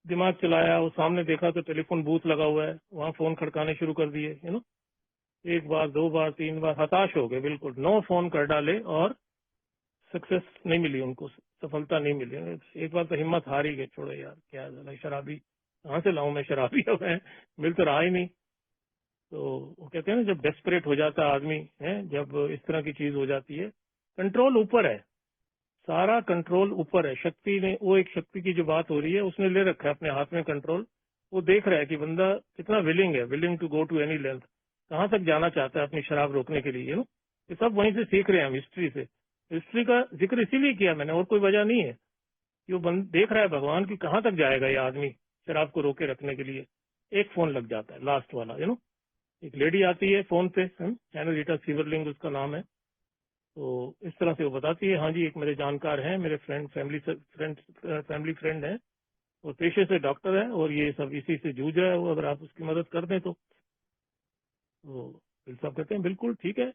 दिमाग चलाया, वो सामने देखा तो टेलीफोन बूथ लगा हुआ है, वहां फोन खड़काने शुरू कर दिए, यू नो, एक बार, दो बार, तीन बार, हताश हो गए बिल्कुल, 9 फोन कर डाले और सक्सेस नहीं मिली उनको, सफलता नहीं मिली। एक बार तो हिम्मत हार ही गए, छोड़ो यार क्या है, शराबी कहाँ से लाऊं मैं शराबी, अब है मिल तो रहा ही नहीं। तो वो कहते हैं ना, जब डेस्परेट हो जाता है आदमी, है, जब इस तरह की चीज हो जाती है, कंट्रोल ऊपर है, सारा कंट्रोल ऊपर है। शक्ति ने, वो एक शक्ति की जो बात हो रही है, उसने ले रखा है अपने हाथ में कंट्रोल। वो देख रहा है कि बंदा कितना विलिंग है, willing to go to any length, कहाँ तक जाना चाहता है अपनी शराब रोकने के लिए, नो। ये सब वहीं से सीख रहे हैं हम, हिस्ट्री से। हिस्ट्री का जिक्र इसीलिए किया मैंने, और कोई वजह नहीं है कि वो देख रहा है भगवान की कहाँ तक जाएगा ये आदमी शराब को रोके रखने के लिए। एक फोन लग जाता है, लास्ट वाला, यू नो, एक लेडी आती है फोन पे, चैनल रीटा सीवरलिंग उसका नाम है। तो इस तरह से वो बताती है, हाँ जी, एक मेरे जानकार हैं, मेरे फैमिली फ्रेंड हैं, वो पेशे से डॉक्टर है और ये सब इसी से जूझ रहा है वो, अगर आप उसकी मदद कर दें तो। फिर साहब कहते हैं बिल्कुल ठीक है।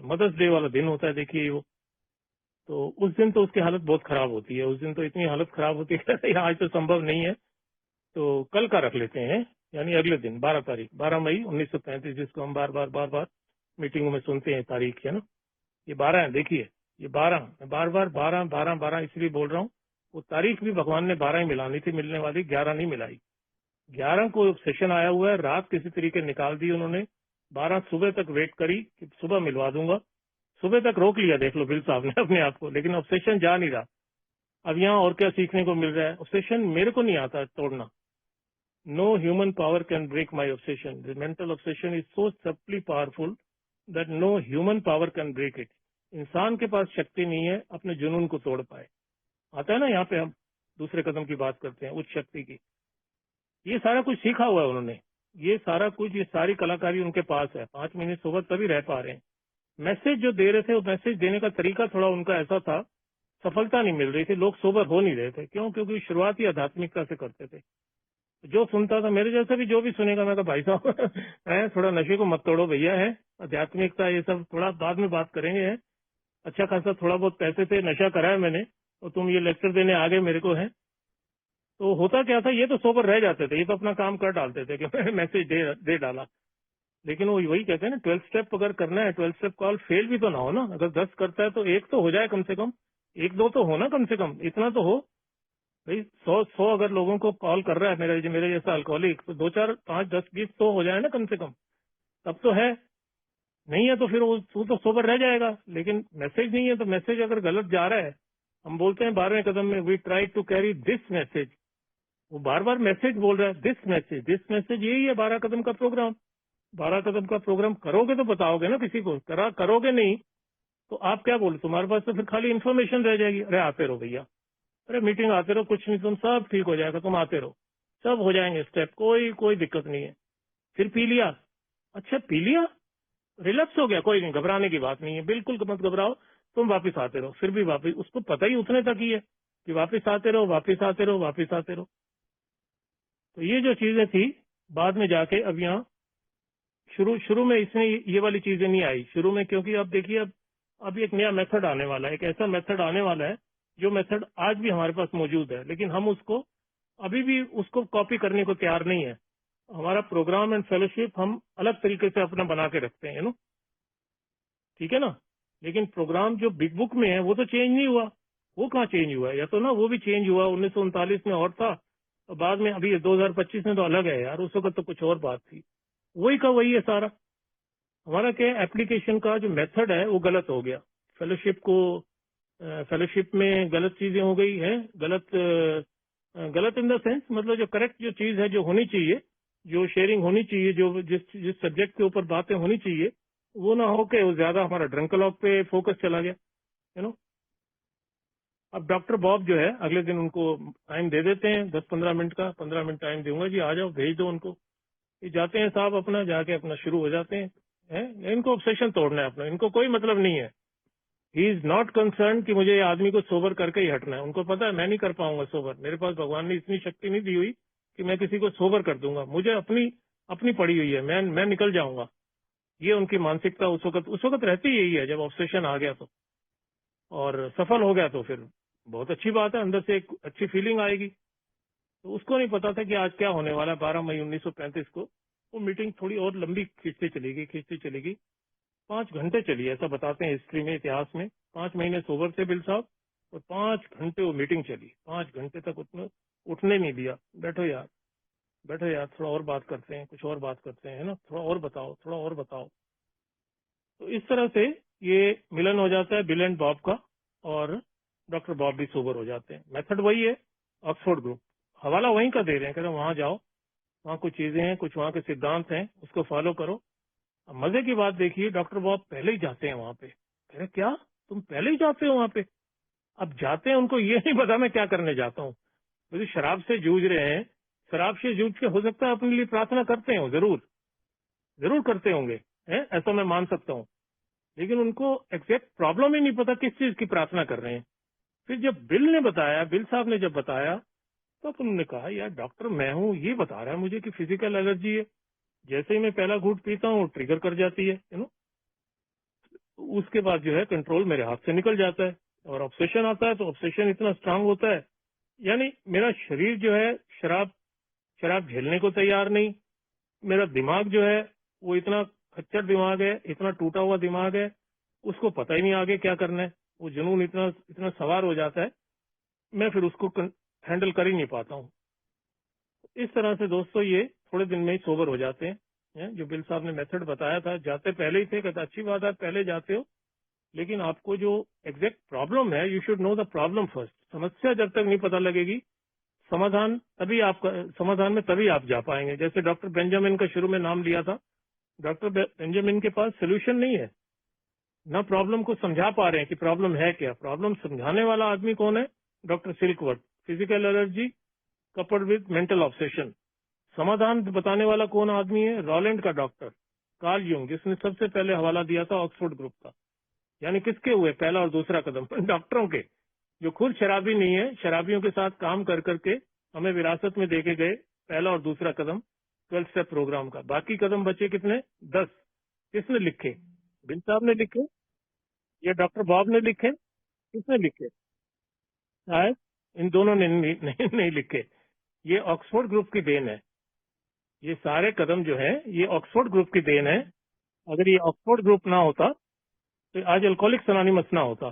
मदर्स डे वाला दिन होता है, देखिए वो, तो उस दिन तो उसकी हालत बहुत खराब होती है, उस दिन तो इतनी हालत खराब होती है आज तो संभव नहीं है, तो कल का रख लेते हैं, यानी अगले दिन 12 तारीख, 12 मई 1935, जिसको हम बार बार मीटिंगों में सुनते हैं तारीख, है ना। ये 12 है, देखिए ये 12, मैं बार बार 12 इसलिए बोल रहा हूँ। वो तारीख भी भगवान ने 12 ही मिलानी थी, मिलने वाली 11 नहीं मिलाई। 11 को सेशन आया हुआ है, रात किसी तरीके निकाल दी उन्होंने, 12 सुबह तक वेट करी कि सुबह मिलवा दूंगा, सुबह तक रोक लिया, देख लो बिल साहब ने अपने आप को, लेकिन ऑब्सेशन जा नहीं रहा। अब यहाँ और क्या सीखने को मिल रहा है, ऑब्सेशन मेरे को नहीं आता तोड़ना। No human power can break my obsession, the mental obsession is so subtly powerful that no human power can break it. इंसान के पास शक्ति नहीं है अपने जुनून को तोड़ पाए। आता है ना, यहाँ पे हम दूसरे कदम की बात करते हैं, उच्च शक्ति की। ये सारा कुछ सीखा हुआ है उन्होंने, ये सारा कुछ, ये सारी कलाकारी उनके पास है। 5 महीने सोबत तभी रह पा रहे हैं। मैसेज जो दे रहे थे, वो मैसेज देने का तरीका थोड़ा उनका ऐसा था, सफलता नहीं मिल रही थी, लोग सोबर हो नहीं रहे थे। क्यों? क्योंकि शुरुआत ही आध्यात्मिकता से करते थे। जो सुनता था, मेरे जैसे भी जो भी सुनेगा, मैं कहा भाई साहब है, थोड़ा नशे को मत तोड़ो भैया, है आध्यात्मिकता ये सब थोड़ा बाद में बात करेंगे, है अच्छा खासा थोड़ा बहुत पैसे थे, नशा कराया मैंने, तो तुम ये लेक्चर देने आ गए मेरे को, है। तो होता क्या था, ये तो सोबर रह जाते थे, ये तो अपना काम कर डालते थे कि मैंने मैसेज दे डाला। लेकिन वो वही कहते हैं ना, 12 स्टेप अगर करना है, 12 स्टेप कॉल फेल भी तो ना हो ना। अगर 10 करता है तो एक तो हो जाए कम से कम, एक दो तो हो ना, कम से कम इतना तो हो भाई। 100 अगर लोगों को कॉल कर रहा है मेरे जैसा अल्कोहलिक, तो 2 4 5 10 20 तो हो जाए ना कम से कम, तब तो है। नहीं है तो फिर वो तो सोबर रह जाएगा। लेकिन मैसेज नहीं है, तो मैसेज अगर गलत जा रहा है, हम बोलते हैं 12वें कदम में, we try to carry this message, वो बार बार मैसेज बोल रहा है, दिस मैसेज, यही है 12 कदम का प्रोग्राम। 12 कदम का प्रोग्राम करोगे तो बताओगे ना किसी को, करोगे नहीं तो आप क्या बोलो, तुम्हारे पास तो फिर खाली इन्फॉर्मेशन रह जाएगी। अरे आते रहो भैया, अरे मीटिंग आते रहो, कुछ नहीं, तुम सब ठीक हो जाएगा, तुम आते रहो, सब हो जाएंगे स्टेप, कोई दिक्कत नहीं है। फिर पी लिया, अच्छा पी लिया, रिलैक्स हो गया, कोई नहीं, घबराने की बात नहीं है, बिल्कुल मत घबराओ, तुम वापस आते रहो। फिर भी वापस, उसको पता ही उतने तक ही है कि वापस आते रहो, वापस आते रहो, वापस आते रहो। तो ये जो चीजें थी, बाद में जाके अब यहाँ शुरू में इसमें ये वाली चीजें नहीं आई शुरू में, क्योंकि अब देखिए, अब एक नया मेथड आने वाला है, एक ऐसा मेथड आने वाला है जो मेथड आज भी हमारे पास मौजूद है, लेकिन हम उसको अभी भी उसको कॉपी करने को तैयार नहीं है। हमारा प्रोग्राम एंड फेलोशिप हम अलग तरीके से अपना बना के रखते हैं, नो, ठीक है ना। लेकिन प्रोग्राम जो बिग बुक में है वो तो चेंज नहीं हुआ। वो कहाँ चेंज हुआ है, या तो ना वो भी चेंज हुआ, 1939 में और था, और बाद में अभी 2025 में तो अलग है यार, उस वक्त तो कुछ और बात थी। वही का वही है सारा। हमारा क्या, एप्लीकेशन का जो मेथड है वो गलत हो गया। फेलोशिप में गलत चीजें हो गई है, गलत इन द सेंस, मतलब जो करेक्ट जो चीज है, जो होनी चाहिए, जो शेयरिंग होनी चाहिए, जो जिस सब्जेक्ट के ऊपर बातें होनी चाहिए, वो ना होके वो ज्यादा हमारा ड्रंकलॉग पे फोकस चला गया, यू नो। अब डॉक्टर बॉब जो है, अगले दिन उनको टाइम दे देते हैं 10-15 मिनट का, 15 मिनट टाइम दूंगा जी, आ जाओ, भेज दो उनको। ये जाते हैं साहब, अपना जाके अपना शुरू हो जाते हैं, इनको ऑब्सेशन तोड़ना है अपना, इनको कोई मतलब नहीं है ही इज नॉट कंसर्न कि मुझे ये आदमी को सोबर करके ही हटना है। उनको पता है मैं नहीं कर पाऊंगा सोबर, मेरे पास भगवान ने इतनी शक्ति नहीं दी हुई कि मैं किसी को सोबर कर दूंगा, मुझे अपनी अपनी पड़ी हुई है, मैं निकल जाऊंगा। ये उनकी मानसिकता उस वक्त रहती यही है। जब ऑब्सेशन आ गया तो और सफल हो गया तो फिर बहुत अच्छी बात है, अंदर से एक अच्छी फीलिंग आएगी। तो उसको नहीं पता था कि आज क्या होने वाला है। 12 मई 1935 को वो मीटिंग थोड़ी और लंबी खींचती चलेगी 5 घंटे चली, ऐसा बताते हैं हिस्ट्री में, इतिहास में। 5 महीने सोबर थे बिल साहब और 5 घंटे वो मीटिंग चली। 5 घंटे तक उठने नहीं दिया। बैठो यार, बैठो यार, थोड़ा और बात करते हैं, कुछ और बात करते हैं, है ना, थोड़ा और बताओ, थोड़ा और बताओ। तो इस तरह से ये मिलन हो जाता है बिल एंड बॉब का, और डॉक्टर बॉब भी सोबर हो जाते हैं। मेथड वही है, ऑक्सफोर्ड ग्रुप, हवाला वहीं का दे रहे हैं, कह रहे हैं वहां जाओ, वहाँ कुछ चीजें हैं, कुछ वहाँ के सिद्धांत हैं, उसको फॉलो करो। अब मजे की बात देखिए, डॉक्टर बॉब पहले ही जाते हैं वहां पे। कह रहे क्या, तुम पहले ही जाते हो वहां पे? अब जाते हैं, उनको ये नहीं पता मैं क्या करने जाता हूँ। मुझे शराब से जूझ रहे हैं, शराब से जूझ के हो सकता है अपने लिए प्रार्थना करते हो, जरूर जरूर करते होंगे, है ऐसा मैं मान सकता हूँ। लेकिन उनको एग्जैक्ट प्रॉब्लम ही नहीं पता किस चीज की प्रार्थना कर रहे हैं। फिर जब बिल ने बताया, बिल साहब ने जब बताया, तो उन्होंने कहा यार डॉक्टर मैं हूँ, ये बता रहा है मुझे कि फिजिकल एलर्जी है, जैसे ही मैं पहला घूंट पीता हूँ ट्रिगर कर जाती है, उसके बाद जो है कंट्रोल मेरे हाथ से निकल जाता है। और ऑब्सेशन आता है तो ऑब्सेशन इतना स्ट्रांग होता है, यानी मेरा शरीर जो है शराब शराब झेलने को तैयार नहीं। मेरा दिमाग जो है वो इतना खच्चर दिमाग है, इतना टूटा हुआ दिमाग है, उसको पता ही नहीं आगे क्या करना है। वो जुनून इतना इतना सवार हो जाता है, मैं फिर उसको हैंडल कर ही नहीं पाता हूँ। इस तरह से दोस्तों ये थोड़े दिन में ही सोबर हो जाते हैं। जो बिल साहब ने मेथड बताया था, जाते पहले ही थे, कहता अच्छी बात है पहले जाते हो, लेकिन आपको जो एग्जैक्ट प्रॉब्लम है, you should know the problem first. समस्या जब तक नहीं पता लगेगी, समाधान में तभी आप जा पाएंगे। जैसे डॉक्टर बेंजामिन का शुरू में नाम लिया था, डॉक्टर बेंजामिन के पास सोल्यूशन नहीं है, ना प्रॉब्लम को समझा पा रहे हैं कि प्रॉब्लम है क्या। प्रॉब्लम समझाने वाला आदमी कौन है? Doctor Silkworth, physical allergy coupled with mental obsession. समाधान बताने वाला कौन आदमी है? रॉलैंड का डॉक्टर, कार्ल यूंग, जिसने सबसे पहले हवाला दिया था ऑक्सफोर्ड ग्रुप का। यानी किसके हुए पहला और दूसरा कदम? डॉक्टरों के, जो खुद शराबी नहीं है, शराबियों के साथ काम कर करके हमें विरासत में देके गए पहला और दूसरा कदम 12 स्टेप प्रोग्राम का। बाकी कदम बचे कितने? 10। किसने लिखे? बिल साहब ने लिखे या डॉक्टर बॉब ने लिखे? किसने लिखे? शायद इन दोनों ने नहीं लिखे। ये ऑक्सफोर्ड ग्रुप की देन है। ये सारे कदम जो है ये ऑक्सफोर्ड ग्रुप की देन है। अगर ये ऑक्सफोर्ड ग्रुप ना होता तो आज अल्कोहलिक्स अनोनिमस ना होता।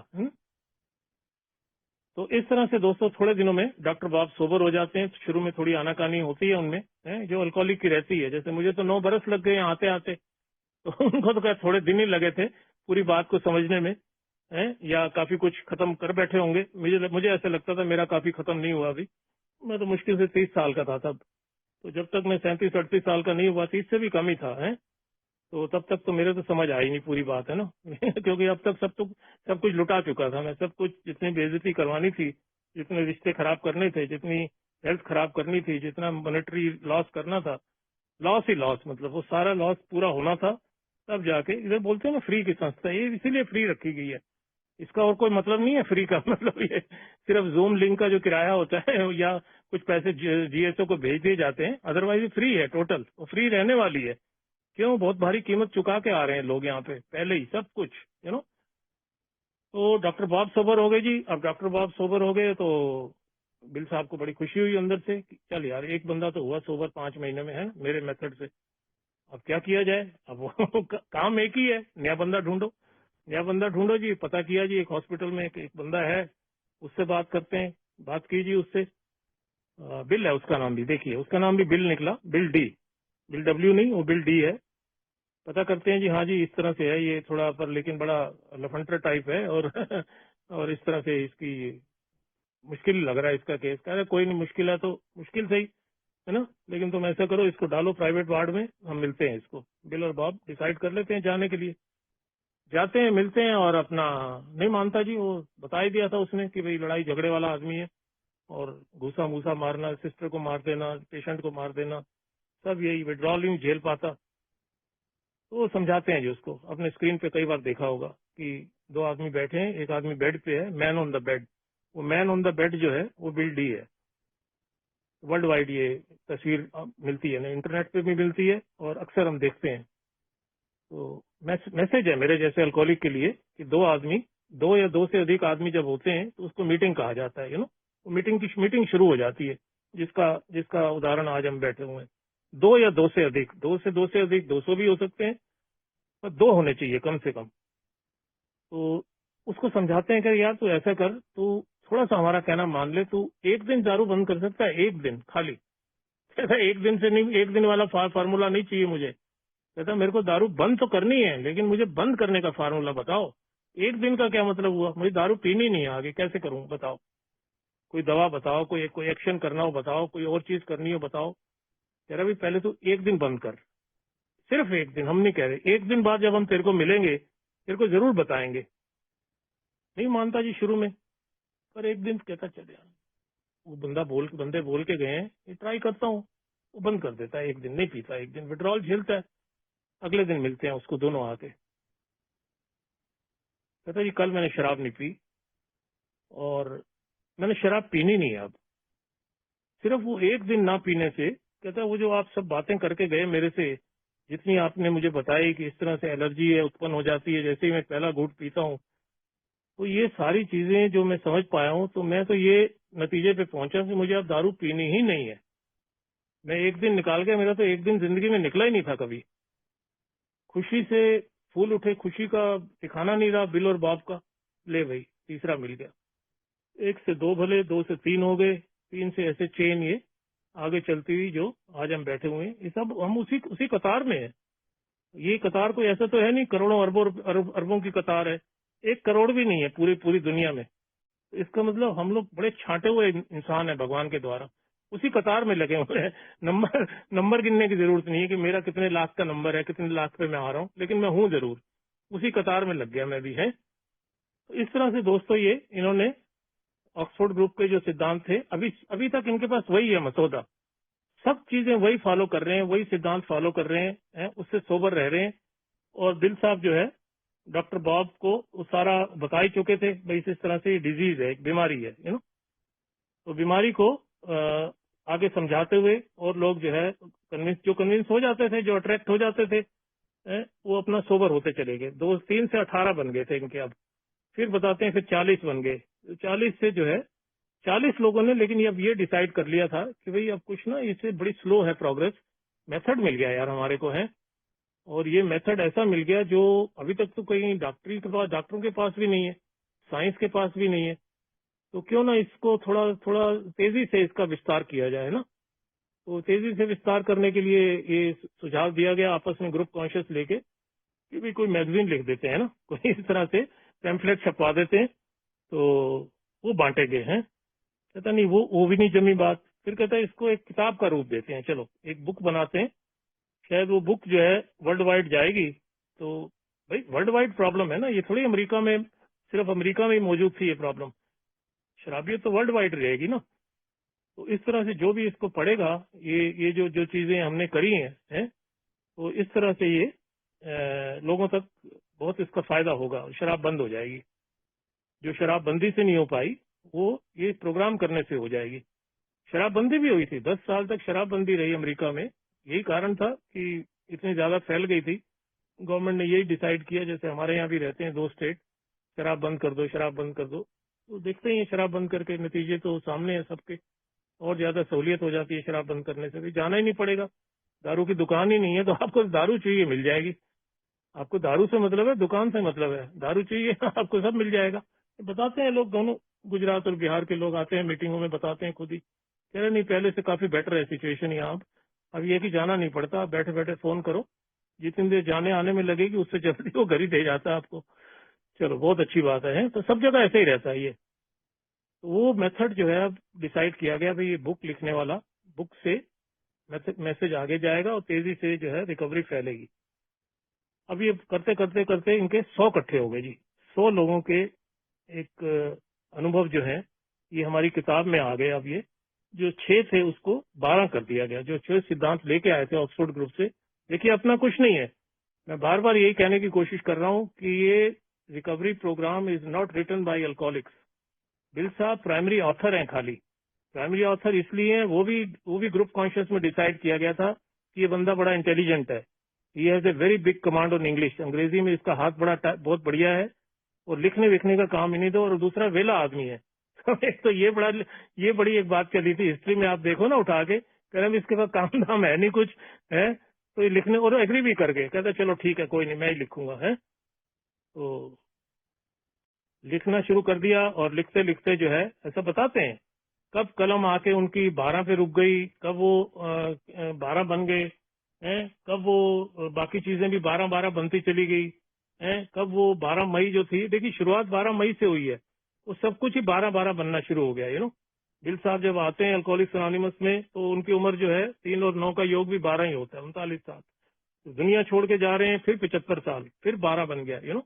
तो इस तरह से दोस्तों थोड़े दिनों में डॉक्टर बॉब सोबर हो जाते हैं। शुरू में थोड़ी आनाकानी होती है उनमें, जो अल्कोहलिक की रहती है। जैसे मुझे तो 9 बरस लग गए आते आते, तो उनको तो क्या थोड़े दिन ही लगे थे पूरी बात को समझने में, या काफी कुछ खत्म कर बैठे होंगे। मुझे ऐसा लगता था मेरा काफी खत्म नहीं हुआ अभी। मैं तो मुश्किल से 30 साल का था तब। तो जब तक मैं 37-38 साल का नहीं हुआ, 30 से भी कम ही था, तो तब तक तो मेरे तो समझ आई नहीं पूरी बात, है ना। क्योंकि अब तक सब कुछ लुटा चुका था मैं। सब कुछ, जितनी बेइज्जती करवानी थी, जितने रिश्ते खराब करने थे, जितनी हेल्थ खराब करनी थी, जितना मॉनेटरी लॉस करना था, लॉस ही लॉस, मतलब वो सारा लॉस पूरा होना था। तब जाके इधर बोलते हैं ना फ्री की संस्था, ये इसीलिए फ्री रखी गई है। इसका और कोई मतलब नहीं है फ्री का। मतलब ये सिर्फ जूम लिंक का जो किराया होता है या कुछ पैसे जीएसओ को भेज दिए जाते हैं, अदरवाइज फ्री है टोटल, वो फ्री रहने वाली है। क्यों? बहुत भारी कीमत चुका के आ रहे हैं लोग यहाँ पे पहले ही सब कुछ, तो डॉक्टर बॉब सोबर हो गए जी। अब डॉक्टर बॉब सोबर हो गए तो बिल साहब को बड़ी खुशी हुई अंदर से कि चल यार एक बंदा तो हुआ सोबर 5 महीने में, है मेरे मेथड से। अब क्या किया जाए? अब वो काम एक ही है, नया बंदा ढूंढो, नया बंदा ढूंढो जी। पता किया जी, एक हॉस्पिटल में एक बंदा है, उससे बात करते हैं। बात कीजिए उससे। बिल है उसका नाम भी, देखिए उसका नाम भी बिल निकला, बिल डी, बिल डब्ल्यू नहीं, वो बिल डी है। पता करते हैं जी, हाँ जी इस तरह से है ये, थोड़ा पर लेकिन बड़ा लफंटर टाइप है, और और इस तरह से इसकी मुश्किल लग रहा है इसका केस। कह रहे कोई नहीं, मुश्किल है तो मुश्किल सही, है ना, लेकिन तुम ऐसा करो इसको डालो प्राइवेट वार्ड में, हम मिलते हैं इसको। बिल और बॉब डिसाइड कर लेते हैं जाने के लिए। जाते हैं, मिलते हैं, और अपना नहीं मानता जी। वो बता ही दिया था उसने कि भाई लड़ाई झगड़े वाला आदमी है, और घूसा मूसा मारना, सिस्टर को मार देना, पेशेंट को मार देना, सब यही, विड्रॉल नहीं झेल पाता। तो वो समझाते हैं जी उसको, अपने स्क्रीन पे कई बार देखा होगा कि दो आदमी बैठे हैं, एक आदमी बेड पे है, मैन ऑन द बेड। वो मैन ऑन द बेड जो है वो बिल डी है। वर्ल्ड वाइड ये तस्वीर मिलती है ना, इंटरनेट पे भी मिलती है और अक्सर हम देखते हैं। तो मैसेज है मेरे जैसे अल्कोहलिक के लिए कि दो आदमी, दो या दो से अधिक आदमी जब होते हैं तो उसको मीटिंग कहा जाता है, तो मीटिंग शुरू हो जाती है, जिसका जिसका उदाहरण आज हम बैठे हुए हैं। दो या दो से अधिक, दो से अधिक 200 भी हो सकते हैं, पर दो होने चाहिए कम से कम। तो उसको समझाते हैं कि यार तू ऐसा कर, तू थोड़ा सा हमारा कहना मान ले, तू एक दिन दारू बंद कर सकता है, एक दिन खाली। कहता एक दिन से नहीं, एक दिन वाला फार्मूला नहीं चाहिए मुझे। कहता मेरे को दारू बंद तो करनी है, लेकिन मुझे बंद करने का फार्मूला बताओ। एक दिन का क्या मतलब हुआ, मुझे दारू पीनी नहीं है, आगे कैसे करूं बताओ। कोई दवा बताओ, कोई एक्शन करना हो बताओ, कोई और चीज करनी हो बताओ। कह रहा भाई पहले तो एक दिन बंद कर, सिर्फ एक दिन, हम नहीं कह रहे, एक दिन बाद जब हम तेरे को मिलेंगे तेरे को जरूर बताएंगे। नहीं मानता जी शुरू में, पर एक दिन कहता चले यार, वो बंदे बोल के गए हैं, ये ट्राई करता हूँ। वो बंद कर देता है, एक दिन नहीं पीता, एक दिन विड्रॉल झेलता है। अगले दिन मिलते हैं उसको दोनों आके, कहता जी कल मैंने शराब नहीं पी और मैंने शराब पीनी नहीं है अब। सिर्फ वो एक दिन ना पीने से, कहता वो जो आप सब बातें करके गए मेरे से, जितनी आपने मुझे बताई कि इस तरह से एलर्जी है उत्पन्न हो जाती है जैसे ही मैं पहला घूंट पीता हूँ, तो ये सारी चीजें जो मैं समझ पाया हूँ, तो मैं तो ये नतीजे पे पहुंचा कि मुझे अब दारू पीनी ही नहीं है। मैं एक दिन निकाल गया, मेरा तो एक दिन जिंदगी में निकला ही नहीं था कभी। खुशी से फूल उठे, खुशी का दिखाना नहीं रहा बिल और बाप का। ले भाई तीसरा मिल गया, एक से दो भले, दो से तीन हो गए, तीन से ऐसे चेन ये आगे चलती हुई जो आज हम बैठे हुए हैं, ये सब हम उसी कतार में है। ये कतार कोई ऐसा तो है नहीं करोड़ों अरबों की कतार है, 1 करोड़ भी नहीं है पूरी दुनिया में। तो इसका मतलब हम लोग बड़े छांटे हुए इंसान है भगवान के द्वारा, उसी कतार में लगे हुए हैं। नंबर गिनने की जरूरत नहीं है कि मेरा कितने लाख का नंबर है, कितने लाख पे मैं आ रहा हूँ, लेकिन मैं हूँ जरूर, उसी कतार में लग गया मैं भी है। तो इस तरह से दोस्तों ये इन्होंने ऑक्सफोर्ड ग्रुप के जो सिद्धांत थे, अभी तक इनके पास वही है मसौदा, सब चीजें वही फॉलो कर रहे हैं, वही सिद्धांत फॉलो कर रहे हैं, उससे सोबर रह रहे हैं। और बिल साहब जो है डॉक्टर बॉब को वो सारा बता ही चुके थे, भाई इस तरह से डिजीज है, एक बीमारी है, तो बीमारी को आगे समझाते हुए, और लोग जो है कन्विंस हो जाते थे, जो अट्रैक्ट हो जाते थे, वो अपना सोबर होते चले गए। 3 से 18 बन गए थे इनके, अब फिर बताते हैं फिर 40 बन गए। 40 से जो है 40 लोगों ने, लेकिन अब ये डिसाइड कर लिया था कि भाई अब कुछ ना, इससे बड़ी स्लो है प्रोग्रेस, मेथड मिल गया यार हमारे को है। और ये मेथड ऐसा मिल गया जो अभी तक तो कहीं डॉक्टरों के पास भी नहीं है, साइंस के पास भी नहीं है। तो क्यों ना इसको थोड़ा थोड़ा तेजी से इसका विस्तार किया जाए ना। तो तेजी से विस्तार करने के लिए ये सुझाव दिया गया आपस में ग्रुप कॉन्शियस लेके कि भी कोई मैगजीन लिख देते हैं ना, कोई इस तरह से पैम्फलेट छपवा देते हैं, तो वो बांटे गए हैं। कहता नहीं वो भी नहीं जमी बात, फिर कहता है इसको एक किताब का रूप देते हैं, चलो एक बुक बनाते हैं, शायद वो बुक जो है वर्ल्ड वाइड जाएगी। तो भाई वर्ल्ड वाइड प्रॉब्लम है ना, ये थोड़ी अमेरिका में, सिर्फ अमेरिका में ही मौजूद थी ये प्रॉब्लम, शराबियत तो वर्ल्ड वाइड रहेगी ना। तो इस तरह से जो भी इसको पढ़ेगा, ये जो चीजें हमने करी हैं, तो इस तरह से ये लोगों तक बहुत इसका फायदा होगा, शराब बंद हो जाएगी। जो शराब बंदी से नहीं हो पाई वो ये प्रोग्राम करने से हो जाएगी। शराबबंदी भी हुई थी, 10 साल तक शराबबंदी रही अमेरिका में, यही कारण था कि इतनी ज्यादा फैल गई थी। गवर्नमेंट ने यही डिसाइड किया, जैसे हमारे यहाँ भी रहते हैं 2 स्टेट, शराब बंद कर दो, शराब बंद कर दो। तो देखते ही शराब बंद करके नतीजे तो सामने है सबके, और ज्यादा सहूलियत हो जाती है शराब बंद करने से, भी जाना ही नहीं पड़ेगा, दारू की दुकान ही नहीं है, तो आपको दारू चाहिए मिल जाएगी। आपको दारू से मतलब है, दुकान से मतलब है, दारू चाहिए आपको सब मिल जाएगा। बताते हैं लोग, दोनों गुजरात और बिहार के लोग आते हैं मीटिंगों में, बताते हैं खुद ही, कह रहे नहीं पहले से काफी बेटर है सिचुएशन यहाँ। अब ये कि जाना नहीं पड़ता, बैठे बैठे फोन करो, जितनी देर जाने आने में लगेगी उससे जल्दी वो घर ही दे जाता है आपको। चलो बहुत अच्छी बात है, तो सब जगह ऐसे ही रहता है ये। तो वो मेथड जो है अब डिसाइड किया गया भाई, ये बुक लिखने वाला, बुक से मैसेज आगे जाएगा और तेजी से जो है रिकवरी फैलेगी। अब ये करते करते करते इनके 100 इकट्ठे हो गए जी, 100 लोगों के एक अनुभव जो है ये हमारी किताब में आ गए। अब ये जो 6 थे उसको 12 कर दिया गया, जो 6 सिद्धांत लेके आए थे ऑक्सफोर्ड ग्रुप से। देखिए अपना कुछ नहीं है, मैं बार बार यही कहने की कोशिश कर रहा हूँ कि ये recovery programme is not written by alcoholics. Bill साहब प्राइमरी ऑथर हैं, खाली प्राइमरी ऑथर इसलिए हैं, वो भी ग्रुप कॉन्शियस में डिसाइड किया गया था कि ये बंदा बड़ा इंटेलिजेंट है, he has a very big command on English, अंग्रेजी में इसका हाथ बहुत बढ़िया है, और लिखने विखने का काम ही नहीं दो, और दूसरा वेला आदमी है। एक तो ये बड़ी एक बात चली थी हिस्ट्री में, आप देखो ना उठा के, कह रहे इसके पास काम धाम है नहीं कुछ है, तो ये लिखने, और एग्री भी करके कहता चलो ठीक है कोई नहीं मैं ही लिखूंगा है। तो लिखना शुरू कर दिया, और लिखते लिखते जो है ऐसा बताते हैं कब कलम आके उनकी 12 पे रुक गई, कब वो 12 बन गए हैं, कब वो बाकी चीजें भी 12-12 बनती चली गई हैं, कब वो 12 मई जो थी, देखिए शुरुआत 12 मई से हुई है, वो सब कुछ ही 12-12 बनना शुरू हो गया। बिल साहब जब आते हैं अल्कोहलिक्स अनोनिमस में तो उनकी उम्र जो है 3 और 9 का योग भी 12 ही होता है, 39 साल। तो दुनिया छोड़ के जा रहे हैं, फिर 75 साल, फिर 12 बन गया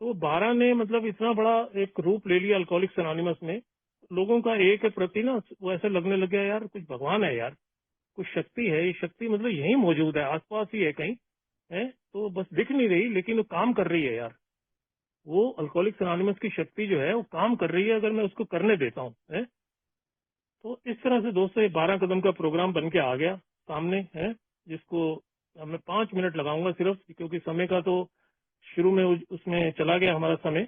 तो 12 ने मतलब इतना बड़ा एक रूप ले लिया अल्कोहलिक्स अनोनिमस में। लोगों का एक के प्रति ना वो ऐसा लगने लग गया यार कुछ भगवान है यार, कुछ शक्ति है, ये शक्ति मतलब यही मौजूद है, आसपास ही है कहीं है, तो बस दिख नहीं रही लेकिन वो काम कर रही है यार। वो अल्कोहलिक्स अनोनिमस की शक्ति जो है वो काम कर रही है अगर मैं उसको करने देता हूँ है। तो इस तरह से दोस्तों ये 12 कदम का प्रोग्राम बन के आ गया सामने है, जिसको अब मैं 5 मिनट लगाऊंगा सिर्फ, क्योंकि समय का तो शुरू में उसमें चला गया हमारा समय।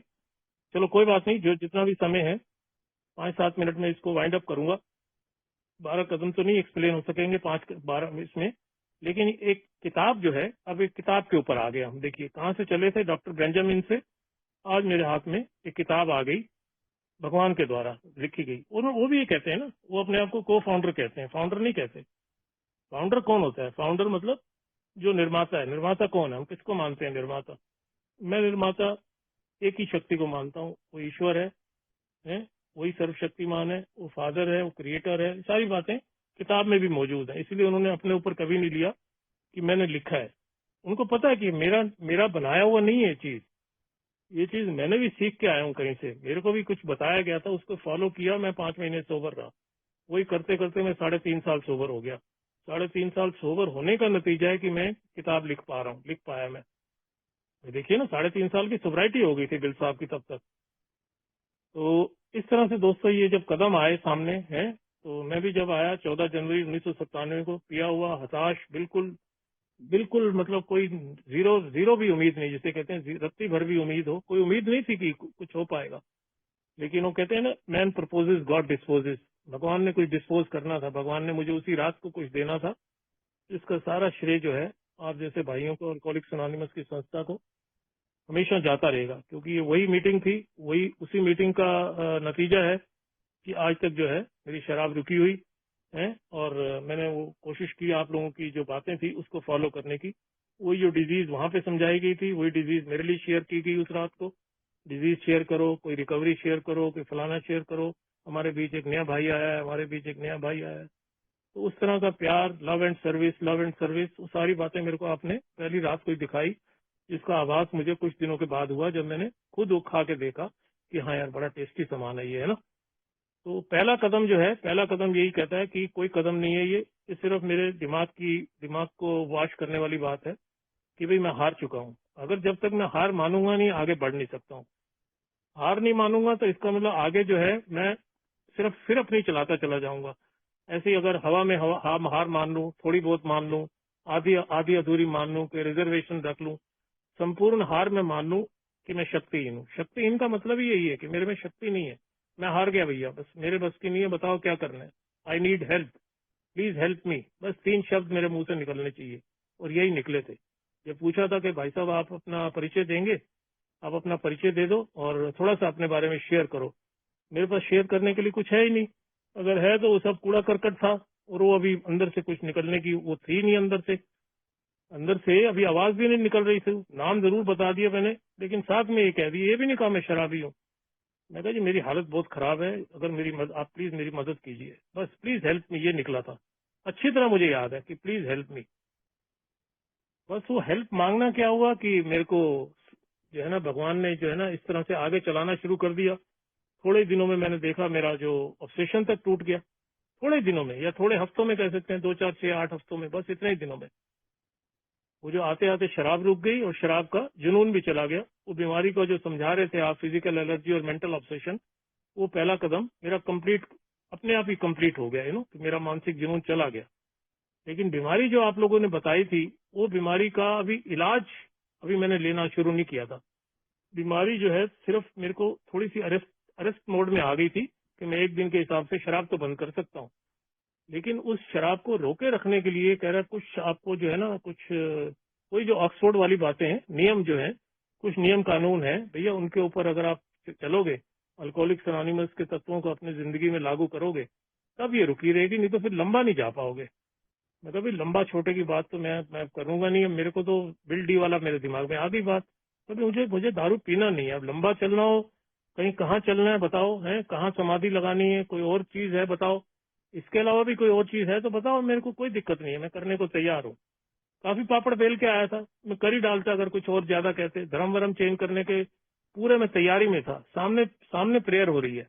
चलो कोई बात नहीं, जो जितना भी समय है 5-7 मिनट में इसको वाइंड अप करूंगा। 12 कदम तो नहीं एक्सप्लेन हो सकेंगे 5-12 इसमें, लेकिन एक किताब जो है, अब एक किताब के ऊपर आ गया हम। देखिए कहाँ से चले थे डॉक्टर बेंजामिन से, आज मेरे हाथ में एक किताब आ गई भगवान के द्वारा लिखी गई। और वो भी ये कहते हैं ना, वो अपने आप को को फाउंडर कहते हैं, फाउंडर नहीं कहते। फाउंडर कौन होता है? फाउंडर मतलब जो निर्माता है। निर्माता कौन है? हम किसको मानते हैं निर्माता? मैं निर्माता एक ही शक्ति को मानता हूँ, वो ईश्वर है, वही सर्वशक्तिमान है, वो फादर है, वो क्रिएटर है। सारी बातें किताब में भी मौजूद है, इसलिए उन्होंने अपने ऊपर कभी नहीं लिया कि मैंने लिखा है। उनको पता है कि मेरा बनाया हुआ नहीं है ये चीज मैंने भी सीख के आया हूँ कहीं से, मेरे को भी कुछ बताया गया था, उसको फॉलो किया। मैं 5 महीने सोबर रहा, वही करते करते मैं 3.5 साल सोबर हो गया। 3.5 साल सोबर होने का नतीजा है कि मैं किताब लिख पाया मैं। देखिए ना, 3.5 साल की सोबराइटी हो गई थी बिल साहब की तब तक। तो इस तरह से दोस्तों ये जब कदम आए सामने है, तो मैं भी जब आया 14 जनवरी 1997 को, पिया हुआ, हताश, बिल्कुल बिल्कुल, मतलब कोई जीरो जीरो भी उम्मीद नहीं, जिसे कहते हैं रत्ती भर भी उम्मीद हो, कोई उम्मीद नहीं थी कि कुछ हो पाएगा। लेकिन वो कहते हैं ना, मैन प्रपोजेस गॉड डिस्पोजेस, भगवान ने कुछ डिस्पोज करना था, भगवान ने मुझे उसी रात को कुछ देना था। इसका सारा श्रेय जो है आप जैसे भाइयों को, अल्कोहलिक्स अनोनिमस की संस्था को हमेशा जाता रहेगा, क्योंकि ये वही मीटिंग थी, वही उसी मीटिंग का नतीजा है कि आज तक जो है मेरी शराब रुकी हुई है, और मैंने वो कोशिश की आप लोगों की जो बातें थी उसको फॉलो करने की। वही जो डिजीज वहां पे समझाई गई थी, वही डिजीज मेरे लिए शेयर की गई उस रात को। डिजीज शेयर करो, कोई रिकवरी शेयर करो, कोई फलाना शेयर करो, हमारे बीच एक नया भाई आया है, हमारे बीच एक नया भाई आया है। तो उस तरह का प्यार, लव एंड सर्विस, वो सारी बातें मेरे को आपने पहली रात को ही दिखाई, जिसका आभास मुझे कुछ दिनों के बाद हुआ जब मैंने खुद वो खा के देखा कि हाँ यार बड़ा टेस्टी सामान है ये, है ना। तो पहला कदम जो है, पहला कदम यही कहता है कि कोई कदम नहीं है ये सिर्फ मेरे दिमाग को वॉश करने वाली बात है कि भाई मैं हार चुका हूँ। अगर जब तक मैं हार मानूंगा नहीं, आगे बढ़ नहीं सकता हूँ। हार नहीं मानूंगा तो इसका मतलब आगे जो है मैं सिर्फ फिर अपनी चलाता चला जाऊंगा। ऐसे ही अगर हवा में हार मान लूं, थोड़ी बहुत मान लूं, आधी आधी अधूरी मान लूं, कि रिजर्वेशन रख लूं, संपूर्ण हार में मान लूं कि मैं शक्तिहीन हूँ। शक्तिहीन का मतलब ही यही है कि मेरे में शक्ति नहीं है, मैं हार गया भैया, बस मेरे बस की नहीं है, बताओ क्या करना है, I need help, please help me. बस 3 शब्द मेरे मुंह से निकलने चाहिए, और यही निकले थे। जब पूछा था कि भाई साहब आप अपना परिचय देंगे, आप अपना परिचय दे दो और थोड़ा सा अपने बारे में शेयर करो। मेरे पास शेयर करने के लिए कुछ है ही नहीं, अगर है तो वो सब कूड़ा करकट था, और वो अभी अंदर से कुछ निकलने की वो थी नहीं, अंदर से अभी आवाज भी नहीं निकल रही थी। नाम जरूर बता दिया मैंने, लेकिन साथ में ये कह दिया, ये भी नहीं कहा मैं शराबी हूँ। मैं कहा जी मेरी हालत बहुत खराब है, अगर आप प्लीज मेरी मदद कीजिए, बस प्लीज हेल्प मी, ये निकला था। अच्छी तरह मुझे याद है कि प्लीज हेल्प मी। बस वो हेल्प मांगना क्या हुआ कि मेरे को जो है ना भगवान ने जो है ना इस तरह से आगे चलाना शुरू कर दिया। थोड़े दिनों में मैंने देखा मेरा जो ऑब्सेशन तक टूट गया, थोड़े दिनों में, या थोड़े हफ्तों में कह सकते हैं, 2, 4, 6, 8 हफ्तों में, बस इतने ही दिनों में। वो जो आते आते शराब रुक गई और शराब का जुनून भी चला गया। वो बीमारी को जो समझा रहे थे आप, फिजिकल एलर्जी और मेंटल ऑब्सेशन, वो पहला कदम मेरा कंप्लीट, अपने आप ही कंप्लीट हो गया, कि मेरा मानसिक जुनून चला गया। लेकिन बीमारी जो आप लोगों ने बताई थी, वो बीमारी का अभी इलाज अभी मैंने लेना शुरू नहीं किया था। बीमारी जो है सिर्फ मेरे को थोड़ी सी अरेस्ट मोड में आ गई थी कि मैं एक दिन के हिसाब से शराब तो बंद कर सकता हूँ, लेकिन उस शराब को रोके रखने के लिए कह रहा कुछ आपको जो है ना, कुछ कोई जो ऑक्सफोर्ड वाली बातें हैं, नियम जो है, कुछ नियम कानून है भैया, उनके ऊपर अगर आप चलोगे, अल्कोहलिक्स अनोनिमस के तत्वों को अपनी जिंदगी में लागू करोगे, तब ये रुकी रहेगी, नहीं तो फिर लंबा नहीं जा पाओगे। मैं कभी लंबा छोटे की बात तो मैं करूंगा नहीं। मेरे को तो बिल डी वाला मेरे दिमाग में आ गई बात। कभी मुझे दारू पीना नहीं है। अब लंबा चलना हो, कहीं कहाँ चलना है बताओ, है कहाँ समाधि लगानी है, कोई और चीज है बताओ, इसके अलावा भी कोई और चीज है तो बताओ, मेरे को कोई दिक्कत नहीं है, मैं करने को तैयार हूँ। काफी पापड़ बेल के आया था, मैं कर ही डालता अगर कुछ और ज्यादा कहते। धर्म वरम चेंज करने के पूरे मैं तैयारी में था। सामने सामने प्रेयर हो रही है,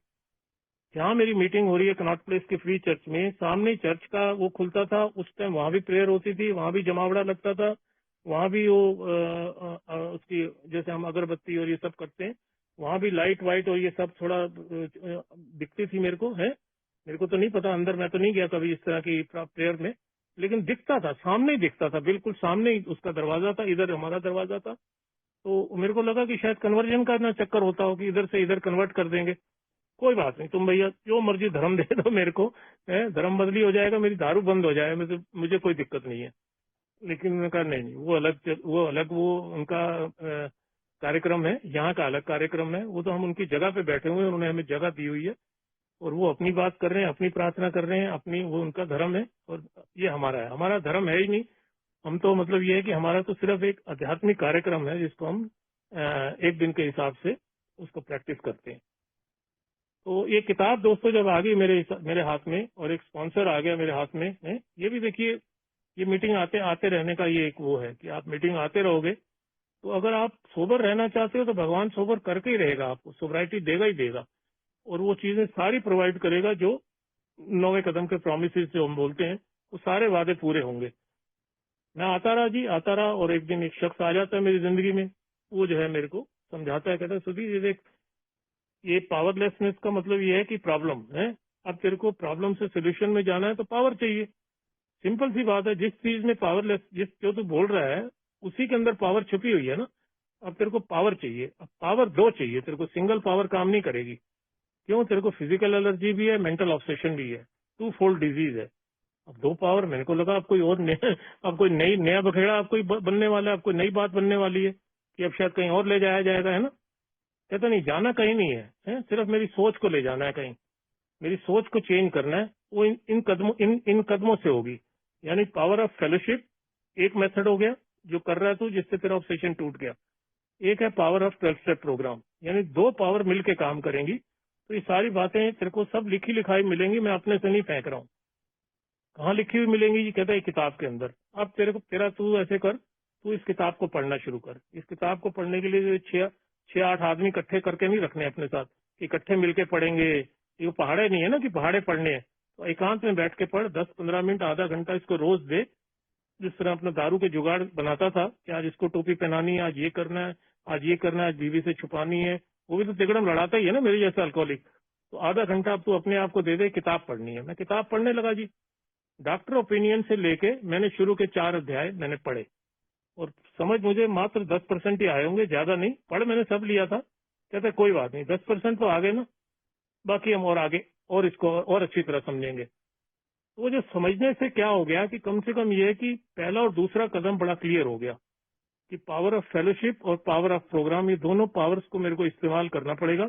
जहाँ मेरी मीटिंग हो रही है कनॉट प्लेस के फ्री चर्च में, सामने चर्च का वो खुलता था, उस टाइम वहां भी प्रेयर होती थी, वहां भी जमावड़ा लगता था, वहां भी वो उसकी जैसे हम अगरबत्ती और ये सब करते हैं, वहां भी लाइट वाइट और ये सब थोड़ा दिखती थी मेरे को, है मेरे को तो नहीं पता, अंदर मैं तो नहीं गया कभी इस तरह की प्रेयर में, लेकिन दिखता था, सामने ही दिखता था, बिल्कुल सामने ही उसका दरवाजा था, इधर हमारा दरवाजा था। तो मेरे को लगा कि शायद कन्वर्जन का ना चक्कर होता हो कि इधर से इधर कन्वर्ट कर देंगे। कोई बात नहीं, तुम भैया जो मर्जी धर्म दे दो मेरे को, धर्म बदली हो जाएगा, मेरी दारू बंद हो जाएगा, मुझे कोई दिक्कत नहीं है। लेकिन उन्होंने कहा नहीं, वो उनका कार्यक्रम है, यहाँ का अलग कार्यक्रम है, वो तो हम उनकी जगह पे बैठे हुए हैं, उन्होंने हमें जगह दी हुई है और वो अपनी बात कर रहे हैं, अपनी प्रार्थना कर रहे हैं, अपनी वो उनका धर्म है और ये हमारा है। हमारा धर्म है ही नहीं। हम तो मतलब ये है कि हमारा तो सिर्फ एक आध्यात्मिक कार्यक्रम है जिसको हम एक दिन के हिसाब से उसको प्रैक्टिस करते हैं। तो ये किताब दोस्तों जब आ गई मेरे हाथ में और एक स्पॉन्सर आ गया मेरे हाथ में, है ये भी देखिए, ये मीटिंग आते आते रहने का ये एक वो है कि आप मीटिंग आते रहोगे, तो अगर आप सोबर रहना चाहते हो तो भगवान सोबर करके ही रहेगा, आपको सोबराइटी देगा ही देगा और वो चीजें सारी प्रोवाइड करेगा जो 9वें कदम के प्रोमिसेस जो हम बोलते हैं, वो सारे वादे पूरे होंगे। मैं आता रहा जी, आता रहा और एक दिन एक शख्स आ जाता है मेरी जिंदगी में, वो जो है मेरे को समझाता है, कहता है सुधीर ये देख, ये पावरलेसनेस का मतलब ये है कि प्रॉब्लम है, अब तेरे को प्रॉब्लम से सोल्यूशन में जाना है तो पावर चाहिए। सिंपल सी बात है, जिस चीज में पावरलेस, जो तू बोल रहा है उसी के अंदर पावर छुपी हुई है ना। अब तेरे को पावर चाहिए, अब पावर दो चाहिए तेरे को, सिंगल पावर काम नहीं करेगी। क्यों? तेरे को फिजिकल एलर्जी भी है, मेंटल ऑब्सेशन भी है, 2 फोल्ड डिजीज है। अब 2 पावर, मेरे को लगा अब कोई और अब कोई नया बखेड़ा अब कोई बनने वाला है, अब कोई नई बात बनने वाली है कि अब शायद कहीं और ले जाया जाएगा, है ना। कहता नहीं, जाना कहीं नहीं है, सिर्फ मेरी सोच को ले जाना है कहीं, मेरी सोच को चेंज करना है। वो इन कदमों से होगी। यानी पावर ऑफ फेलोशिप एक मेथड हो गया जो कर रहा है तू, जिससे तेरा ऑब्सेशन टूट गया। एक है पावर ऑफ 12 स्टेप प्रोग्राम, यानी 2 पावर मिलके काम करेंगी। तो ये सारी बातें तेरे को सब लिखी लिखाई मिलेंगी, मैं अपने से नहीं फेंक रहा हूँ। कहाँ लिखी हुई मिलेंगी? ये कहता है किताब के अंदर। अब तू ऐसे कर, तू इस किताब को पढ़ना शुरू कर। इस किताब को पढ़ने के लिए 6-8 आदमी इकट्ठे करके नहीं रखने अपने साथ, इकट्ठे मिलके पढ़ेंगे। ये पहाड़े नहीं है ना कि पहाड़े पढ़ने हैं, तो एकांत में बैठ के पढ़, 10-15 मिनट आधा घंटा इसको रोज दे। जिस तरह अपना दारू के जुगाड़ बनाता था कि आज इसको टोपी पहनानी है, आज ये करना है, आज ये करना है, आज बीवी से छुपानी है, वो भी तो तिगड़म लड़ाता ही है ना मेरे जैसा अल्कोहलिक। तो आधा घंटा अब तू अपने आप को दे दे, किताब पढ़नी है। मैं किताब पढ़ने लगा जी। डॉक्टर ओपिनियन से लेके मैंने शुरू के 4 अध्याय मैंने पढ़े और समझ मुझे मात्र 10% ही आए होंगे, ज्यादा नहीं। पढ़ मैंने सब लिया था। कहते कोई बात नहीं, 10% तो आ गए ना, बाकी हम और आगे और इसको और अच्छी तरह समझेंगे। तो वो जो समझने से क्या हो गया कि कम से कम ये है कि पहला और दूसरा कदम बड़ा क्लियर हो गया कि पावर ऑफ फेलोशिप और पावर ऑफ प्रोग्राम, ये दोनों पावर्स को मेरे को इस्तेमाल करना पड़ेगा,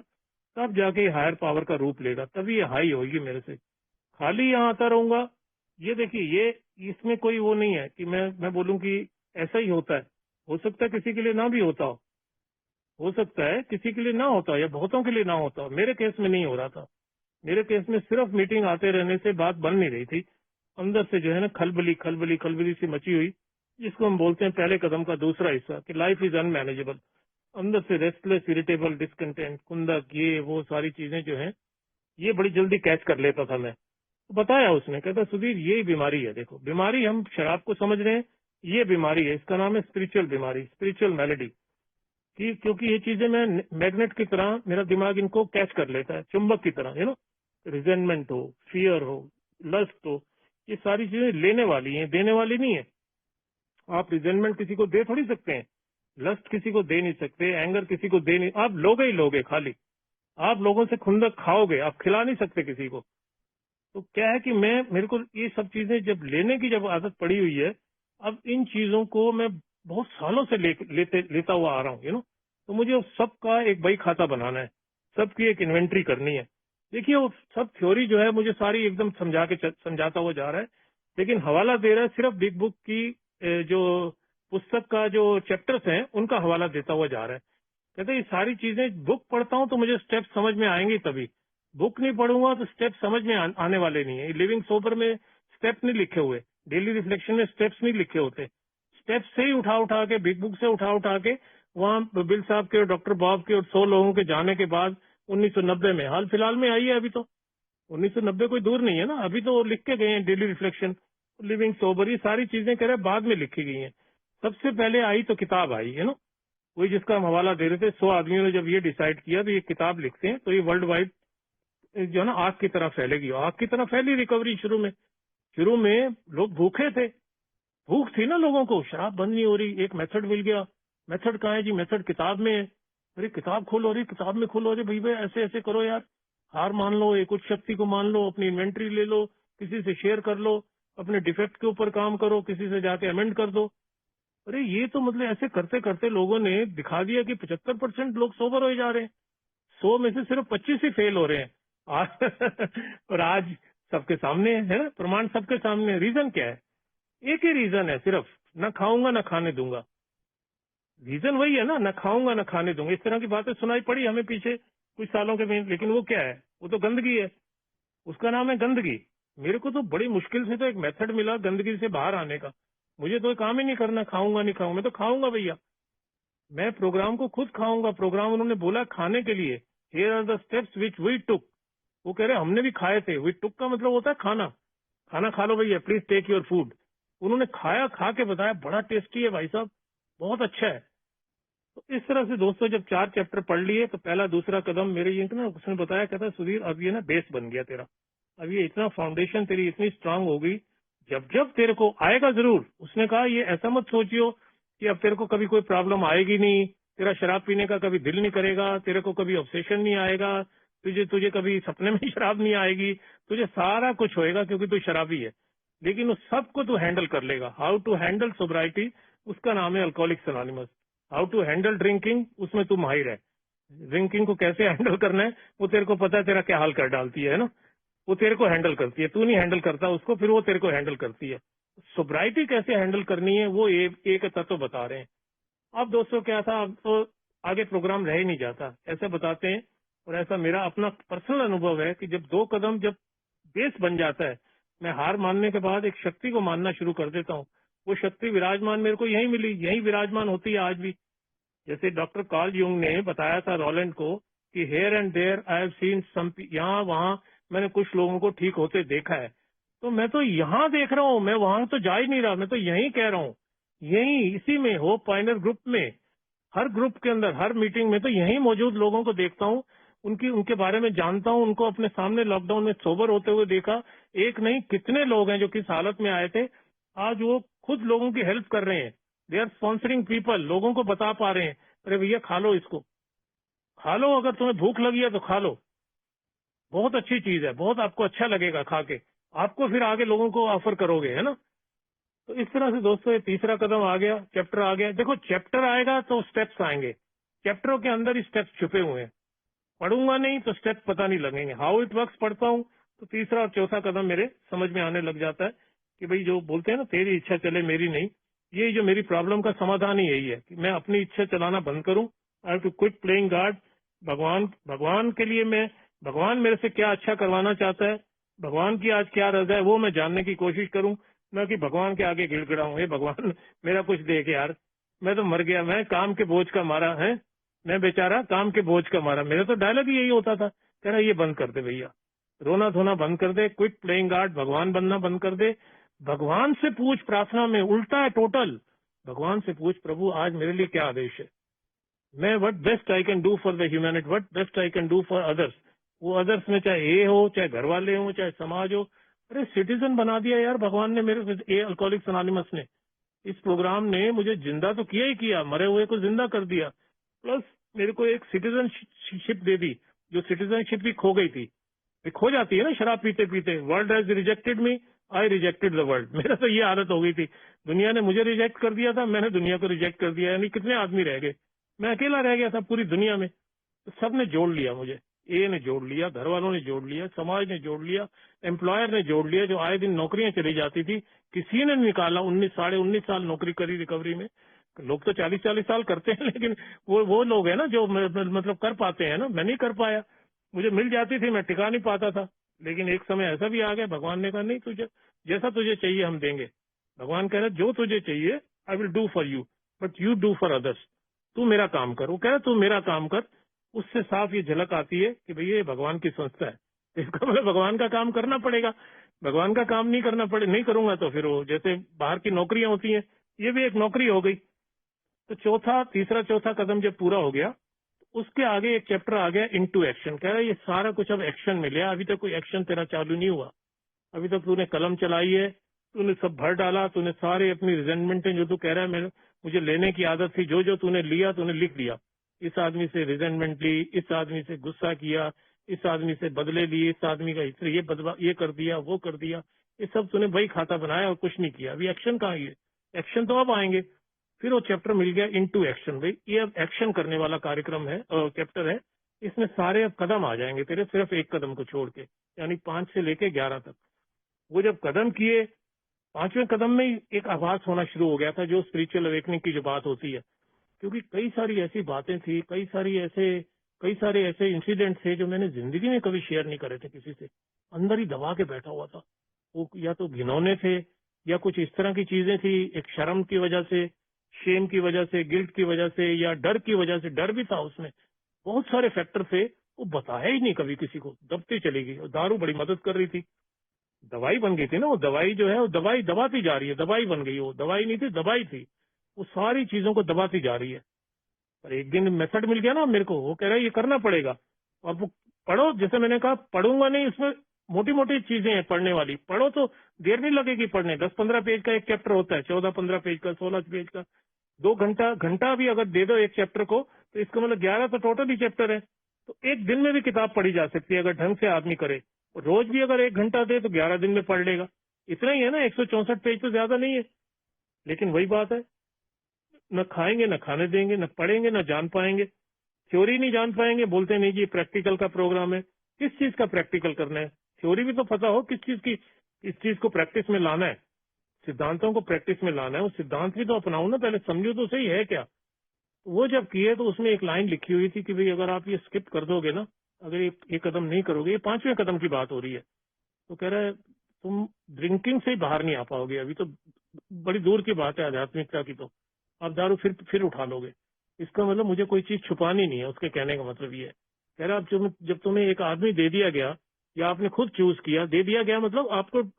तब जाके हायर पावर का रूप लेगा, तभी ये हाई होगी मेरे से। खाली यहाँ आता रहूंगा, ये देखिए, ये इसमें कोई वो नहीं है कि मैं बोलूं कि ऐसा ही होता है। हो सकता है किसी के लिए ना भी होता हो सकता है किसी के लिए ना होता या बहुतों के लिए ना होता हो। मेरे केस में नहीं हो रहा था। मेरे केस में सिर्फ मीटिंग आते रहने से बात बन नहीं रही थी। अंदर से जो है ना खलबली सी मची हुई, जिसको हम बोलते हैं पहले कदम का दूसरा हिस्सा, कि लाइफ इज अनमैनेजेबल। अंदर से रेस्टलेस, इरिटेबल, डिसकंटेंट, कुंदक, ये वो सारी चीजें जो है, ये बड़ी जल्दी कैच कर लेता था मैं। तो बताया उसने, कहता सुधीर यही बीमारी है। देखो, बीमारी हम शराब को समझ रहे हैं, ये बीमारी है, इसका नाम है स्पिरिचुअल बीमारी, स्पिरिचुअल मेलेडी। कि क्योंकि ये चीजें मैं मैग्नेट की तरह, मेरा दिमाग इनको कैच कर लेता है, चुंबक की तरह, रिजेंटमेंट हो, फियर हो, लस्ट हो, ये सारी चीजें लेने वाली हैं, देने वाली नहीं है। आप रिजेंटमेंट किसी को दे थोड़ी सकते हैं, लस्ट किसी को दे नहीं सकते, एंगर किसी को दे नहीं, आप लोगे ही लोगे, खाली आप लोगों से खुंदक खाओगे, आप खिला नहीं सकते किसी को। तो क्या है कि मेरे को ये सब चीजें जब लेने की जब आदत पड़ी हुई है, अब इन चीजों को मैं बहुत सालों से लेता हुआ आ रहा हूँ, तो मुझे उस सबका एक बही खाता बनाना है, सबकी एक इन्वेंट्री करनी है। देखिए वो सब थ्योरी जो है मुझे सारी एकदम समझाता हुआ जा रहा है, लेकिन हवाला दे रहा है सिर्फ बिग बुक की जो पुस्तक का जो चैप्टर्स हैं उनका हवाला देता हुआ जा रहा है। कहते ये सारी चीजें बुक पढ़ता हूँ तो मुझे स्टेप समझ में आएंगे, तभी बुक नहीं पढ़ूंगा तो स्टेप समझ में आने वाले नहीं है। लिविंग सोबर में स्टेप नहीं लिखे हुए, डेली रिफ्लेक्शन में स्टेप्स नहीं लिखे होते, स्टेप्स से ही उठा के बिग बुक से उठा के वहाँ बिल साहब के और डॉक्टर बॉब के और 100 लोगों के जाने के बाद 1990 में, हाल फिलहाल में आई है अभी तो, 1990 कोई दूर नहीं है ना, अभी तो लिख के गए हैं डेली रिफ्लेक्शन, लिविंग सोबर, ये सारी चीजें कह रहे बाद में लिखी गई हैं। सबसे पहले आई तो किताब आई है वही जिसका हम हवाला दे रहे थे। 100 आदमियों ने जब ये डिसाइड किया तो ये किताब लिखते हैं तो ये वर्ल्ड वाइड जो है ना आग की तरह फैलेगी। आग की तरह फैली रिकवरी। शुरू में लोग भूखे थे, भूख थी ना लोगों को, शराब बंद नहीं हो रही, एक मेथड मिल गया। मेथड कहाँ है जी? मेथड किताब में है। अरे किताब खोलो, अरे किताब में खोलो, अरे भाई ऐसे ऐसे करो यार, हार मान लो, एक उच्च शक्ति को मान लो, अपनी इन्वेंट्री ले लो, किसी से शेयर कर लो, अपने डिफेक्ट के ऊपर काम करो, किसी से जाके अमेंड कर दो। अरे ये तो मतलब ऐसे करते करते लोगों ने दिखा दिया कि 75% लोग सोबर हो जा रहे हैं, 100 में से सिर्फ 25 ही फेल हो रहे हैं और आज सबके सामने है ना, प्रमाण सबके सामने। रीजन क्या है? एक ही रीजन है सिर्फ, न खाऊंगा न खाने दूंगा। रीजन वही है ना, न खाऊंगा न खाने दूंगा। इस तरह की बातें सुनाई पड़ी हमें पीछे कुछ सालों के में, लेकिन वो क्या है? वो तो गंदगी है, उसका नाम है गंदगी। मेरे को तो बड़ी मुश्किल से तो एक मेथड मिला गंदगी से बाहर आने का। मुझे तो काम ही नहीं करना, खाऊंगा नहीं खाऊंगा, मैं तो खाऊंगा भैया, मैं प्रोग्राम को खुद खाऊंगा। प्रोग्राम उन्होंने बोला खाने के लिए, here are the steps which we took. वो कह रहे हमने भी खाए थे। वी टुक का मतलब होता है खाना, खाना खा लो भैया, प्लीज टेक योर फूड। उन्होंने खाया, खा के बताया बड़ा टेस्टी है भाई साहब, बहुत अच्छा है। तो इस तरह से दोस्तों जब 4 चैप्टर पढ़ लिए तो पहला दूसरा कदम मेरे ये ना, उसने बताया, कहता सुधीर अब ये ना बेस बन गया तेरा, अब ये इतना फाउंडेशन तेरी इतनी स्ट्रांग हो गई, जब जब तेरे को आएगा जरूर। उसने कहा ये ऐसा मत सोचियो कि अब तेरे को कभी कोई प्रॉब्लम आएगी नहीं, तेरा शराब पीने का कभी दिल नहीं करेगा, तेरे को कभी ऑब्सेशन नहीं आएगा, तुझे कभी सपने में शराब नहीं आएगी, तुझे सारा कुछ होएगा क्योंकि तू शराबी है, लेकिन उस सबको तू हैंडल कर लेगा। हाउ टू हैंडल सोब्राइटी, उसका नाम है alcoholics anonymous. How to handle drinking, उसमें तू माहिर है। ड्रिंकिंग को कैसे हैंडल करना है वो तेरे को पता है, तेरा क्या हाल कर डालती है ना, वो तेरे को हैंडल करती है, तू नहीं हैंडल करता उसको, फिर वो तेरे को हैंडल करती है। सोब्राइटी कैसे हैंडल करनी है वो एक तत्व बता रहे हैं। अब दोस्तों क्या था, अब तो आगे प्रोग्राम रह ही नहीं जाता, ऐसे बताते हैं। और ऐसा मेरा अपना पर्सनल अनुभव है कि जब 2 कदम जब बेस बन जाता है, मैं हार मानने के बाद एक शक्ति को मानना शुरू कर देता हूँ। वो शक्ति विराजमान मेरे को यहीं मिली, यहीं विराजमान होती है आज भी। जैसे डॉक्टर कार्ल यूंग ने बताया था रोलैंड को कि here and there I have seen some, यहाँ वहां मैंने कुछ लोगों को ठीक होते देखा है। तो मैं तो यहाँ देख रहा हूँ, मैं वहां तो जा ही नहीं रहा, मैं तो यहीं कह रहा हूँ, यहीं इसी में होप पाइनर ग्रुप में, हर ग्रुप के अंदर, हर मीटिंग में तो यहीं मौजूद लोगों को देखता हूँ, उनके बारे में जानता हूँ, उनको अपने सामने लॉकडाउन में सोबर होते हुए देखा। एक नहीं कितने लोग हैं जो किस हालत में आए थे, आज वो खुद लोगों की हेल्प कर रहे हैं। दे आर स्पॉन्सरिंग पीपल, लोगों को बता पा रहे हैं, अरे भैया खा लो इसको, खा लो, अगर तुम्हें भूख लगी है तो खा लो, बहुत अच्छी चीज है, बहुत आपको अच्छा लगेगा खा के, आपको फिर आगे लोगों को ऑफर करोगे, है ना। तो इस तरह से दोस्तों ये तीसरा कदम आ गया, चैप्टर आ गया। देखो चैप्टर आएगा तो स्टेप्स आएंगे, चैप्टरों के अंदर ही स्टेप्स छुपे हुए हैं। पढ़ूंगा नहीं तो स्टेप्स पता नहीं लगेंगे। हाउ इट वर्क्स पढ़ता हूँ तो तीसरा और चौथा कदम मेरे समझ में आने लग जाता है कि भाई जो बोलते हैं ना तेरी इच्छा चले मेरी नहीं, ये जो मेरी प्रॉब्लम का समाधान ही यही है कि मैं अपनी इच्छा चलाना बंद करूं। I have to quit playing God. भगवान के लिए मैं, भगवान मेरे से क्या अच्छा करवाना चाहता है, भगवान की आज क्या रजा है वो मैं जानने की कोशिश करूं, न कि भगवान के आगे गिड़गिड़ाऊं, हे भगवान मेरा कुछ देख यार, मैं तो मर गया, मैं काम के बोझ का मारा है, मैं बेचारा काम के बोझ का मारा। मेरा तो डायलॉग ही यही होता था, कह रहा ये बंद कर दे भैया, रोना धोना बंद कर दे, क्विट प्लेइंग गॉड, भगवान बनना बंद कर दे, भगवान से पूछ प्रार्थना में, उल्टा है टोटल। भगवान से पूछ प्रभु आज मेरे लिए क्या आदेश है, मैं what best I can do for the humanity, what best I can do for others. वो अदर्स में चाहे ये हो, चाहे घर वाले हो, चाहे समाज हो। अरे सिटीजन बना दिया यार भगवान ने मेरे, ये अल्कोहलिक्स अनोनिमस ने, इस प्रोग्राम ने मुझे जिंदा तो किया ही किया, मरे हुए को जिंदा कर दिया, प्लस मेरे को एक सिटीजनशिप दे दी, जो सिटीजनशिप भी खो गई थी। ये खो जाती है ना शराब पीते पीते। World has rejected me, I rejected the world. मेरा तो ये आदत हो गई थी, दुनिया ने मुझे रिजेक्ट कर दिया था, मैंने दुनिया को रिजेक्ट कर दिया। यानी कितने आदमी रह गए, मैं अकेला रह गया था पूरी दुनिया में। तो सब ने जोड़ लिया मुझे, ए ने जोड़ लिया, घर वालों ने जोड़ लिया, समाज ने जोड़ लिया, एम्प्लॉयर ने जोड़ लिया। जो आए दिन नौकरियां चली जाती थी, किसी ने निकाला। 19 साल नौकरी करी रिकवरी में। लोग तो 40 साल करते हैं, लेकिन वो लोग हैं ना जो मतलब कर पाते हैं ना, मैं नहीं कर पाया। मुझे मिल जाती थी, मैं टिका नहीं पाता था। लेकिन एक समय ऐसा भी आ गया, भगवान ने कहा नहीं, तुझे जैसा तुझे चाहिए हम देंगे। भगवान कह रहे जो तुझे चाहिए I will do for you, but you do for others. तू मेरा काम कर। वो कह रहा तू मेरा काम कर। उससे साफ ये झलक आती है कि भैया ये भगवान की संस्था है, इसका मतलब भगवान का काम करना पड़ेगा। भगवान का काम नहीं करूंगा तो फिर वो जैसे बाहर की नौकरियां होती हैं, ये भी एक नौकरी हो गई। तो तीसरा चौथा कदम जब पूरा हो गया, उसके आगे एक चैप्टर आ गया इनटू एक्शन। कह रहा है ये सारा कुछ अब एक्शन में लिया, अभी तक कोई एक्शन तेरा चालू नहीं हुआ। अभी तक तूने कलम चलाई है, तूने सब भर डाला, तूने सारे अपनी रिजेंटमेंट जो तू कह रहा है मुझे लेने की आदत थी, जो जो तूने लिया तूने लिख दिया। इस आदमी से रिजेंटमेंट ली, इस आदमी से गुस्सा किया, इस आदमी से बदले लिए, इस आदमी का इसलिए ये कर दिया, वो कर दिया। ये सब तूने वही खाता बनाया और कुछ नहीं किया। अभी एक्शन कहाँ है? एक्शन तो अब आएंगे। फिर वो चैप्टर मिल गया इनटू एक्शन। भाई ये अब एक्शन करने वाला कार्यक्रम है, चैप्टर है। इसमें सारे अब कदम आ जाएंगे तेरे, सिर्फ एक कदम को छोड़ के, यानी 5 से लेके 11 तक। वो जब कदम किए, 5वें कदम में ही एक आभास होना शुरू हो गया था, जो स्पिरिचुअल अवेकनिंग की जो बात होती है। क्योंकि कई सारी ऐसी बातें थी, कई सारे ऐसे इंसिडेंट थे जो मैंने जिंदगी में कभी शेयर नहीं करे थे किसी से। अंदर ही दबा के बैठा हुआ था। वो या तो घिनौने थे, या कुछ इस तरह की चीजें थी, एक शर्म की वजह से, शेम की वजह से, गिल्ट की वजह से, या डर की वजह से। डर भी था उसमें, बहुत सारे फैक्टर थे। वो बताया ही नहीं कभी किसी को, दबती चली गई। और दारू बड़ी मदद कर रही थी, दवाई बन गई थी ना। वो दवाई जो है, वो दवाई दबाती जा रही है, दवाई बन गई। वो दवाई नहीं थी, दवाई थी। वो सारी चीजों को दबाती जा रही है। पर एक दिन मेथड मिल गया ना मेरे को, वो कह रहा है ये करना पड़ेगा। और वो पढ़ो, जैसे मैंने कहा पढ़ूंगा नहीं, उसमें मोटी मोटी चीजें हैं पढ़ने वाली। पढ़ो तो देर नहीं लगेगी पढ़ने। 10-15 पेज का एक चैप्टर होता है, 14-15 पेज का, 16 पेज का। 2 घंटा भी अगर दे दो एक चैप्टर को, तो इसका मतलब 11 तो टोटल ही चैप्टर है। तो एक दिन में भी किताब पढ़ी जा सकती है अगर ढंग से आदमी करे। रोज भी अगर 1 घंटा दे तो 11 दिन में पढ़ लेगा। इतना ही है ना, 164 पेज तो ज्यादा नहीं है। लेकिन वही बात है, न खाएंगे, न खाने देंगे, न पढ़ेंगे, न जान पाएंगे। थ्योरी नहीं जान पाएंगे, बोलते नहीं जी प्रैक्टिकल का प्रोग्राम है। किस चीज का प्रैक्टिकल करना है? थ्योरी भी तो पता हो किस चीज की, इस चीज को प्रैक्टिस में लाना है, सिद्धांतों को प्रैक्टिस में लाना है। वो सिद्धांत भी तो अपनाओ ना, पहले समझो तो सही है क्या। वो जब किए तो उसमें एक लाइन लिखी हुई थी कि भाई अगर आप ये स्किप कर दोगे ना, अगर ये कदम नहीं करोगे, ये 5वें कदम की बात हो रही है, तो कह रहा है तुम ड्रिंकिंग से ही बाहर नहीं आ पाओगे। अभी तो बड़ी दूर की बात है आध्यात्मिकता की, तो आप दारू फिर उठा लोगे। इसका मतलब मुझे कोई चीज छुपानी नहीं है, उसके कहने का मतलब ये है। कह रहा जब तुम्हें एक आदमी दे दिया गया, या आपने खुद चूज किया, दे दिया गया मतलब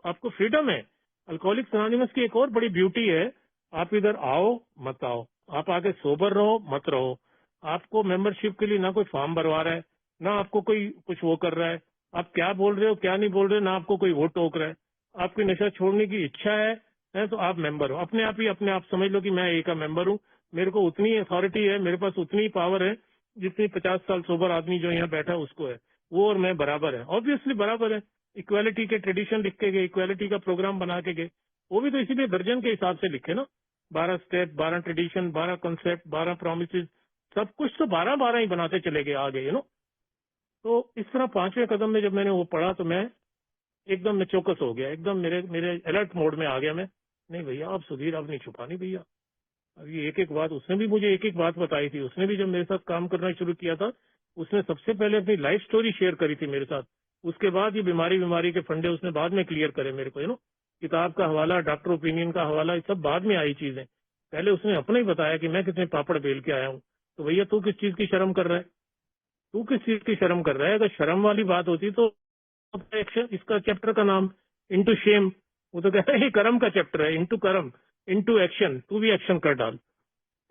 आपको फ्रीडम है। अल्कोहलिक्स अनोनिमस की एक और बड़ी ब्यूटी है, आप इधर आओ मत आओ, आप आके सोबर रहो मत रहो। आपको मेंबरशिप के लिए ना कोई फॉर्म भरवा रहा है, ना आपको कोई कुछ वो कर रहा है। आप क्या बोल रहे हो क्या नहीं बोल रहे हो, ना आपको कोई वो टोक रहा है। आपकी नशा छोड़ने की इच्छा है तो आप मेंबर हो। अपने आप समझ लो कि मैं एक का मेंबर हूँ। मेरे को उतनी अथॉरिटी है, मेरे पास उतनी पावर है जितनी 50 साल सोबर आदमी जो यहाँ बैठा है उसको है। वो और मैं बराबर है, ऑब्वियसली बराबर है। इक्वालिटी के ट्रेडिशन लिख के गए, इक्वालिटी का प्रोग्राम बना के गए। वो भी तो इसीलिए दर्जन के हिसाब से लिखे ना, 12 स्टेप, 12 ट्रेडिशन, 12 कॉन्सेप्ट, 12 प्रोमिस, सब कुछ तो 12-12 ही बनाते चले गए आगे, तो इस तरह 5वें कदम में जब मैंने वो पढ़ा तो मैं एकदम मैं चौकस हो गया, एकदम मेरे मेरे अलर्ट मोड में आ गया मैं। नहीं भैया अब सुधीर, अब नहीं छुपानी भैया। अब ये एक एक बात, उसने भी मुझे एक एक बात बताई थी। उसने भी जब मेरे साथ काम करना शुरू किया था, उसने सबसे पहले अपनी लाइफ स्टोरी शेयर करी थी मेरे साथ। उसके बाद ये बीमारी के फंडे उसने बाद में क्लियर करे मेरे को, किताब का हवाला, डॉक्टर ओपिनियन का हवाला, ये सब बाद में आई चीजें। पहले उसने अपना ही बताया कि मैं कितने पापड़ बेल के आया हूँ। तो भैया तू किस चीज की शर्म कर रहा है? तू किस चीज की शर्म कर रहा है? अगर शर्म वाली बात होती तो एक्शन, इसका चैप्टर का नाम इनटू शेम, वो तो कहता है ये कर्म का चैप्टर है, इनटू कर्म, इनटू एक्शन, तू भी एक्शन कर डाल।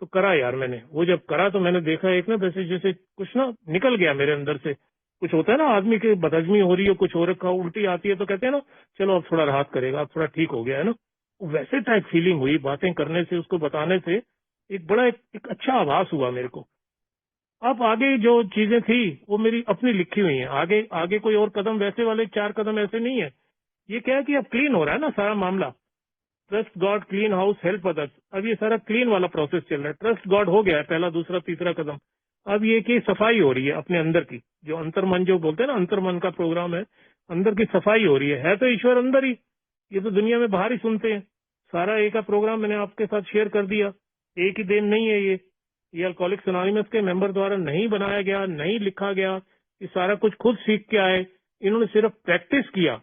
तो करा यार मैंने, वो जब करा तो मैंने देखा एक ना वैसे जैसे कुछ ना निकल गया मेरे अंदर से। कुछ होता है ना आदमी के बदहजमी हो रही है, कुछ हो रखा हो, उल्टी आती है तो कहते हैं ना चलो अब थोड़ा राहत करेगा, अब थोड़ा ठीक हो गया है ना। वैसे टाइप फीलिंग हुई बातें करने से, उसको बताने से। एक बड़ा एक अच्छा आभास हुआ मेरे को। अब आगे जो चीजें थी वो मेरी अपनी लिखी हुई हैं। आगे आगे कोई और कदम वैसे वाले 4 कदम ऐसे नहीं है। ये क्या है कि अब क्लीन हो रहा है ना सारा मामला। Trust God, clean house, help others. अब ये सारा क्लीन वाला प्रोसेस चल रहा है। ट्रस्ट गॉड हो गया है पहला, दूसरा, तीसरा कदम। अब ये कि सफाई हो रही है अपने अंदर की, जो अंतर्मन जो बोलते हैं ना, अंतर्मन का प्रोग्राम है। अंदर की सफाई हो रही है तो ईश्वर अंदर ही। ये तो दुनिया में बाहर ही सुनते हैं। सारा एक का प्रोग्राम मैंने आपके साथ शेयर कर दिया। एक ही देन नहीं है ये अल्कोहलिक्स अनोनिमस के मेंबर द्वारा नहीं बनाया गया, नहीं लिखा गया। ये सारा कुछ खुद सीख के आए। इन्होंने सिर्फ प्रैक्टिस किया।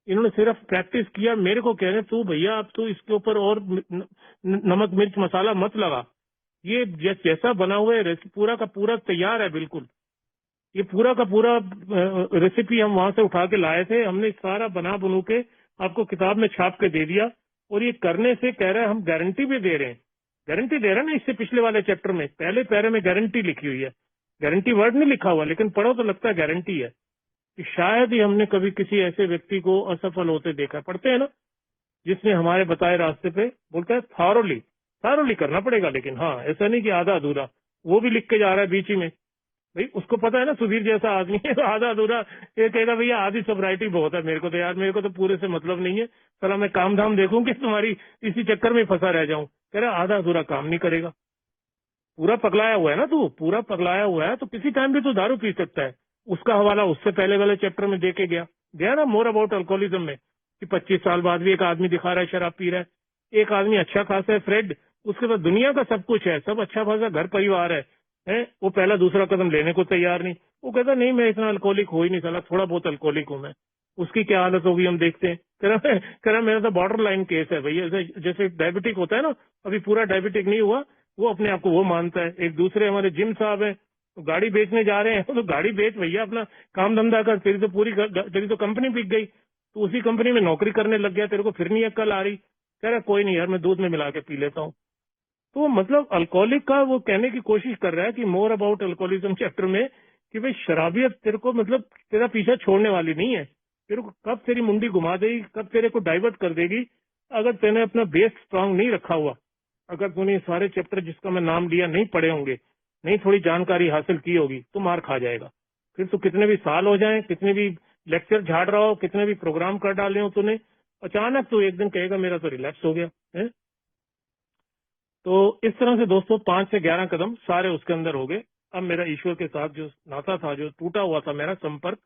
इन्होंने सिर्फ प्रैक्टिस किया। मेरे को कह रहे तू भैया अब तू इसके ऊपर और नमक मिर्च मसाला मत लगा। ये जैसा बना हुआ है पूरा का पूरा तैयार है बिल्कुल। ये पूरा का पूरा रेसिपी हम वहां से उठा के लाए थे। हमने सारा बना बनू के आपको किताब में छाप के दे दिया। और ये करने से कह रहे हैं हम गारंटी भी दे रहे हैं। गारंटी दे रहे हैं ना, इससे पिछले वाले चैप्टर में पहले पैरे में गारंटी लिखी हुई है। गारंटी वर्ड नहीं लिखा हुआ, लेकिन पढ़ो तो लगता है गारंटी है कि शायद ही हमने कभी किसी ऐसे व्यक्ति को असफल होते देखा। पढ़ते हैं ना, जिसने हमारे बताए रास्ते पे बोलता है थारोली करना पड़ेगा। लेकिन हाँ, ऐसा नहीं कि आधा अधूरा। वो भी लिख के जा रहा है बीच ही में। भाई उसको पता है ना, सुधीर जैसा आदमी है तो आधा अधूरा ये कहेगा भैया आधी सोब्राइटी बहुत है मेरे को तो यार, मेरे को तो पूरे से मतलब नहीं है। चला मैं काम धाम देखूं कि तुम्हारी इसी चक्कर में फंसा रह जाऊं। कह रहा आधा अधूरा काम नहीं करेगा। पूरा पगलाया हुआ है ना तू, पूरा पगलाया हुआ है तो किसी टाइम भी तू दारू पी सकता है। उसका हवाला उससे पहले वाले चैप्टर में देके गया ना, मोर अबाउट अल्कोहलिज्म में, कि 25 साल बाद भी एक आदमी दिखा रहा है शराब पी रहा है। एक आदमी अच्छा खासा है फ्रेड, उसके बाद दुनिया का सब कुछ है, सब अच्छा खासा घर परिवार है। वो पहला दूसरा कदम लेने को तैयार नहीं। वो कहता नहीं मैं इतना अल्कोहलिक हो ही नहीं साला, थोड़ा बहुत अल्कोहलिक हूं मैं। उसकी क्या हालत होगी हम देखते हैं। कह रहा मेरा तो बॉर्डर लाइन केस है भैया। जैसे डायबिटिक होता है ना, अभी पूरा डायबिटिक नहीं हुआ, वो अपने आप को वो मानता है। एक दूसरे हमारे जिम साहब है, तो गाड़ी बेचने जा रहे हैं तो गाड़ी बेच भैया, अपना काम धंधा कर। तेरी तो कंपनी बिक गई, तो उसी कंपनी में नौकरी करने लग गया, तेरे को फिर नहीं अक्ल आ रही। कह रहा कोई नहीं यार, मैं दूध में मिला के पी लेता हूँ। तो मतलब अल्कोहलिक का वो कहने की कोशिश कर रहा है कि मोर अबाउट अल्कोहलिज्म चैप्टर में, कि भाई शराबियत तेरे को मतलब तेरा पीछा छोड़ने वाली नहीं है। तेरे को कब तेरी मुंडी घुमा देगी, कब तेरे को डाइवर्ट कर देगी, अगर तेने अपना बेस स्ट्रांग नहीं रखा हुआ। अगर तूने सारे चैप्टर जिसका मैं नाम लिया नहीं पढ़े होंगे, नहीं थोड़ी जानकारी हासिल की होगी, तो मार खा जाएगा। फिर तो कितने भी साल हो जाए, कितने भी लेक्चर झाड़ रहा हो, कितने भी प्रोग्राम कर डाले हो तूने, अचानक तो एक दिन कहेगा मेरा तो रिलैक्स हो गया है। तो इस तरह से दोस्तों 5 से 11 कदम सारे उसके अंदर हो गए। अब मेरा ईश्वर के साथ जो नाता था, जो टूटा हुआ था मेरा संपर्क,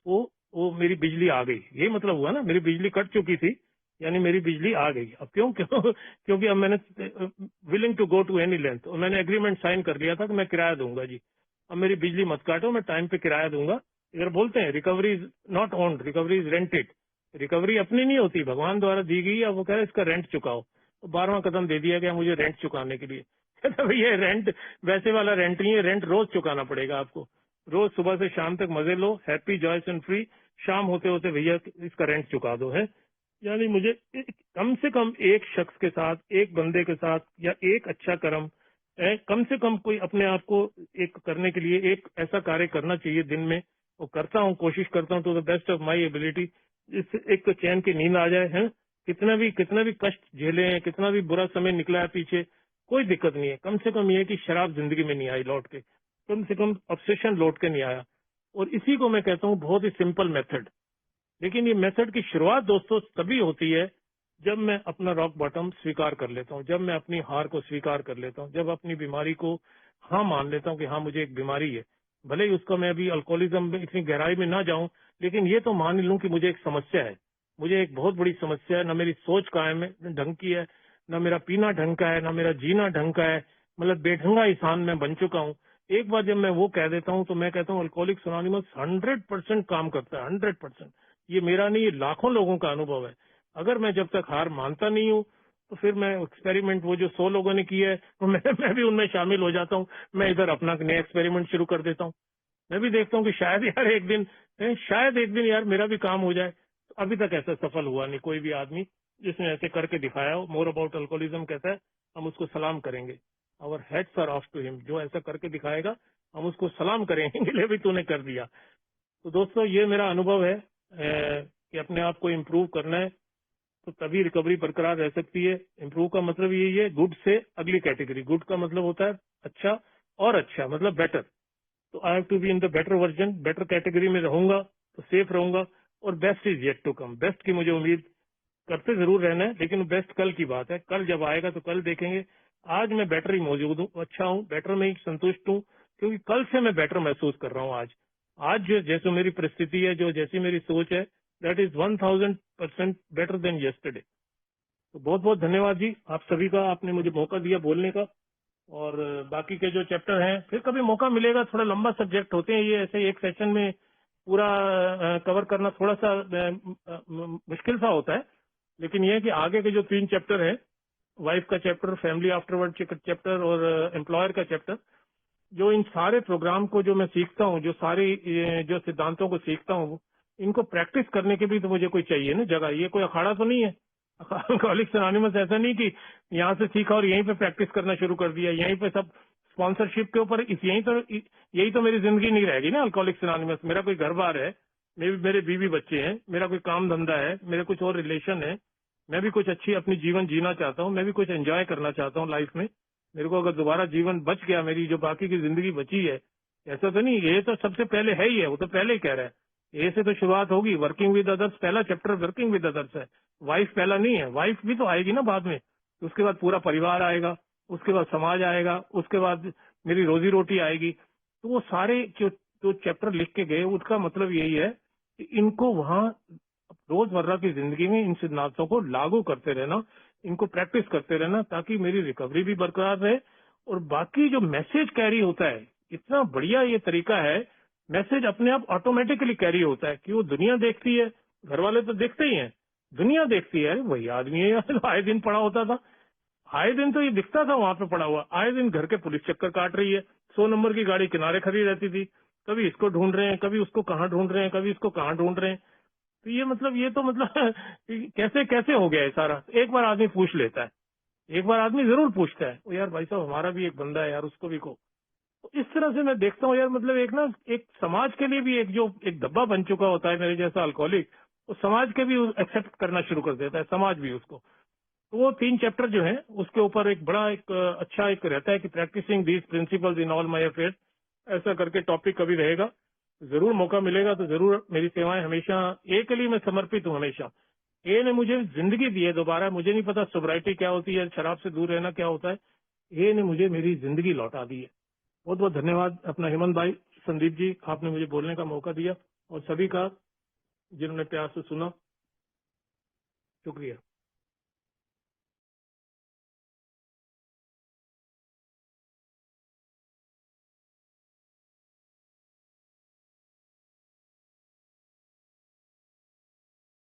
वो मेरी बिजली आ गई। यही मतलब हुआ ना, मेरी बिजली कट चुकी थी, यानी मेरी बिजली आ गई। अब क्योंकि अब मैंने willing to go to any length, और मैंने एग्रीमेंट साइन कर लिया था कि मैं किराया दूंगा जी। अब मेरी बिजली मत काटो, मैं टाइम पे किराया दूंगा। इधर बोलते हैं recovery is not owned, recovery is rented. Recovery अपनी नहीं होती, भगवान द्वारा दी गई। अब वो कह रहे इसका रेंट चुकाओ। तो 12वां कदम दे दिया गया मुझे रेंट चुकाने के लिए। भैया रेंट वैसे वाला रेंट नहीं है, रेंट रोज चुकाना पड़ेगा आपको। रोज सुबह से शाम तक मजे लो, हैप्पी जॉयस एंड फ्री। शाम होते होते भैया इसका रेंट चुका दो है। यानी मुझे कम से कम एक शख्स के साथ, एक बंदे के साथ, या एक अच्छा कर्म, कम से कम कोई अपने आप को एक करने के लिए एक ऐसा कार्य करना चाहिए दिन में। वो करता हूँ, कोशिश करता हूँ to the best of my ability, जिससे एक तो चैन की नींद आ जाए है। कितना भी कष्ट झेले हैं, कितना भी बुरा समय निकला है पीछे, कोई दिक्कत नहीं है। कम से कम ये है कि शराब जिंदगी में नहीं आई लौट के, कम से कम ऑब्सेशन लौट के नहीं आया। और इसी को मैं कहता हूँ बहुत ही सिंपल मेथड। लेकिन ये मेथड की शुरुआत दोस्तों तभी होती है जब मैं अपना रॉक बॉटम स्वीकार कर लेता हूँ, जब मैं अपनी हार को स्वीकार कर लेता हूँ, जब अपनी बीमारी को हाँ मान लेता हूँ कि हाँ मुझे एक बीमारी है। भले ही उसका मैं अभी अल्कोहलिज्म में इतनी गहराई में ना जाऊं, लेकिन ये तो मान लूं कि मुझे एक समस्या है, मुझे एक बहुत बड़ी समस्या है। न मेरी सोच कायम है ढंग की है, न मेरा पीना ढंग का है, न मेरा जीना ढंग का है। मतलब बेढंगा इंसान मैं बन चुका हूँ। एक बार जब मैं वो कह देता हूँ तो मैं कहता हूँ अल्कोहलिक्स अनोनिमस 100% काम करता है, 100%। ये मेरा नहीं, ये लाखों लोगों का अनुभव है। अगर मैं जब तक हार मानता नहीं हूँ तो फिर मैं एक्सपेरिमेंट, वो जो 100 लोगों ने किया है तो मैं भी उनमें शामिल हो जाता हूँ। मैं इधर अपना नया एक्सपेरिमेंट शुरू कर देता हूँ। मैं भी देखता हूँ कि शायद यार एक दिन, शायद एक दिन यार मेरा भी काम हो जाए। तो अभी तक ऐसा सफल हुआ नहीं कोई भी आदमी। जिसने ऐसे करके दिखाया हो, मोर अबाउट अल्कोहलिज्म कहता है, हम उसको सलाम करेंगे। Our heads are off to him, जो ऐसा करके दिखाएगा हम उसको सलाम करेंगे ले भी तूने कर दिया। तो दोस्तों ये मेरा अनुभव है कि अपने आप को इम्प्रूव करना है तो तभी रिकवरी बरकरार रह सकती है। इम्प्रूव का मतलब यही है, गुड से अगली कैटेगरी। गुड का मतलब होता है अच्छा, और अच्छा मतलब बेटर। तो I have to be in the better version, better category में रहूंगा तो सेफ रहूंगा। और best is yet to come, best की मुझे उम्मीद करते जरूर रहना है, लेकिन बेस्ट कल की बात है। कल जब आएगा तो कल देखेंगे। आज मैं बेटर ही मौजूद हूँ, अच्छा हूँ, बेटर में ही संतुष्ट हूँ, क्योंकि कल से मैं बेटर महसूस कर रहा हूँ। आज जो जैसे मेरी परिस्थिति है, जो जैसी मेरी सोच है, that is 1000% better than yesterday. तो बहुत बहुत धन्यवाद जी आप सभी का, आपने मुझे मौका दिया बोलने का। और बाकी के जो चैप्टर हैं फिर कभी मौका मिलेगा। थोड़ा लंबा सब्जेक्ट होते हैं ये, ऐसे एक सेशन में पूरा कवर करना थोड़ा सा मुश्किल सा होता है। लेकिन ये है कि आगे के जो 3 चैप्टर हैं, वाइफ का चैप्टर, फैमिली आफ्टरवर्ड चैप्टर और एम्प्लॉयर का चैप्टर, जो इन सारे प्रोग्राम को जो मैं सीखता हूँ, जो सारी जो सिद्धांतों को सीखता हूँ, इनको प्रैक्टिस करने के भी तो मुझे कोई चाहिए ना जगह। ये कोई अखाड़ा तो नहीं है अल्कोहलिक्स एनोनिमस, ऐसा नहीं कि यहाँ से सीखा और यहीं पे प्रैक्टिस करना शुरू कर दिया, यहीं पे सब स्पॉन्सरशिप के ऊपर। यही तो मेरी जिंदगी नहीं रहेगी ना अल्कोहलिक्स एनोनिमस। मेरा कोई घर बार है, मेरे बीवी बच्चे हैं, मेरा कोई काम धंधा है, मेरे कुछ और रिलेशन है, मैं भी कुछ अच्छी अपनी जीवन जीना चाहता हूँ, मैं भी कुछ एंजॉय करना चाहता हूँ लाइफ में। मेरे को अगर दोबारा जीवन बच गया, मेरी जो बाकी की जिंदगी बची है, ऐसा तो नहीं, ये तो सबसे पहले है ही है, वो तो पहले ही कह रहा है। ए से तो शुरुआत होगी, वर्किंग विद अदर्स पहला चैप्टर वर्किंग विद अदर्स है, वाइफ पहला नहीं है। वाइफ भी तो आएगी ना बाद में, उसके बाद पूरा परिवार आएगा, उसके बाद समाज आएगा, उसके बाद मेरी रोजी रोटी आएगी। तो वो सारे जो चैप्टर लिख के गए, उसका मतलब यही है कि इनको वहां रोजमर्रा की जिंदगी में इन सिद्धांतों को लागू करते रहना, इनको प्रैक्टिस करते रहना, ताकि मेरी रिकवरी भी बरकरार रहे। और बाकी जो मैसेज कैरी होता है, इतना बढ़िया ये तरीका है, मैसेज अपने आप ऑटोमेटिकली कैरी होता है कि वो दुनिया देखती है, घर वाले तो देखते ही हैं, दुनिया देखती है। अरे वही आदमी है यार, आए दिन पड़ा होता था, आए दिन तो ये दिखता था वहां पे पड़ा हुआ, आए दिन घर के पुलिस चक्कर काट रही है, 100 नंबर की गाड़ी किनारे खड़ी रहती थी, कभी इसको ढूंढ रहे हैं, कभी उसको कहाँ ढूंढ रहे हैं, कभी इसको कहाँ ढूंढ रहे हैं। तो ये तो मतलब कैसे कैसे हो गया है सारा। एक बार आदमी पूछ लेता है, एक बार आदमी जरूर पूछता है, ओ यार भाई साहब हमारा भी एक बंदा है यार, उसको भी को। तो इस तरह से मैं देखता हूँ यार, मतलब एक ना एक समाज के लिए भी एक जो एक धब्बा बन चुका होता है मेरे जैसा अल्कोहलिक, वो समाज के भी एक्सेप्ट करना शुरू कर देता है, समाज भी उसको। तो वो 3 चैप्टर जो है उसके ऊपर एक बड़ा एक अच्छा एक रहता है कि practising these principles in all my affairs, ऐसा करके टॉपिक कभी रहेगा। जरूर मौका मिलेगा तो जरूर, मेरी सेवाएं हमेशा ए के लिए मैं समर्पित हूँ हमेशा। ए ने मुझे जिंदगी दी है दोबारा, मुझे नहीं पता सोब्राइटी क्या होती है, शराब से दूर रहना क्या होता है। ए ने मुझे मेरी जिंदगी लौटा दी है। बहुत बहुत धन्यवाद अपना हेमंत भाई, संदीप जी, आपने मुझे बोलने का मौका दिया, और सभी का जिन्होंने प्यार से सुना, शुक्रिया।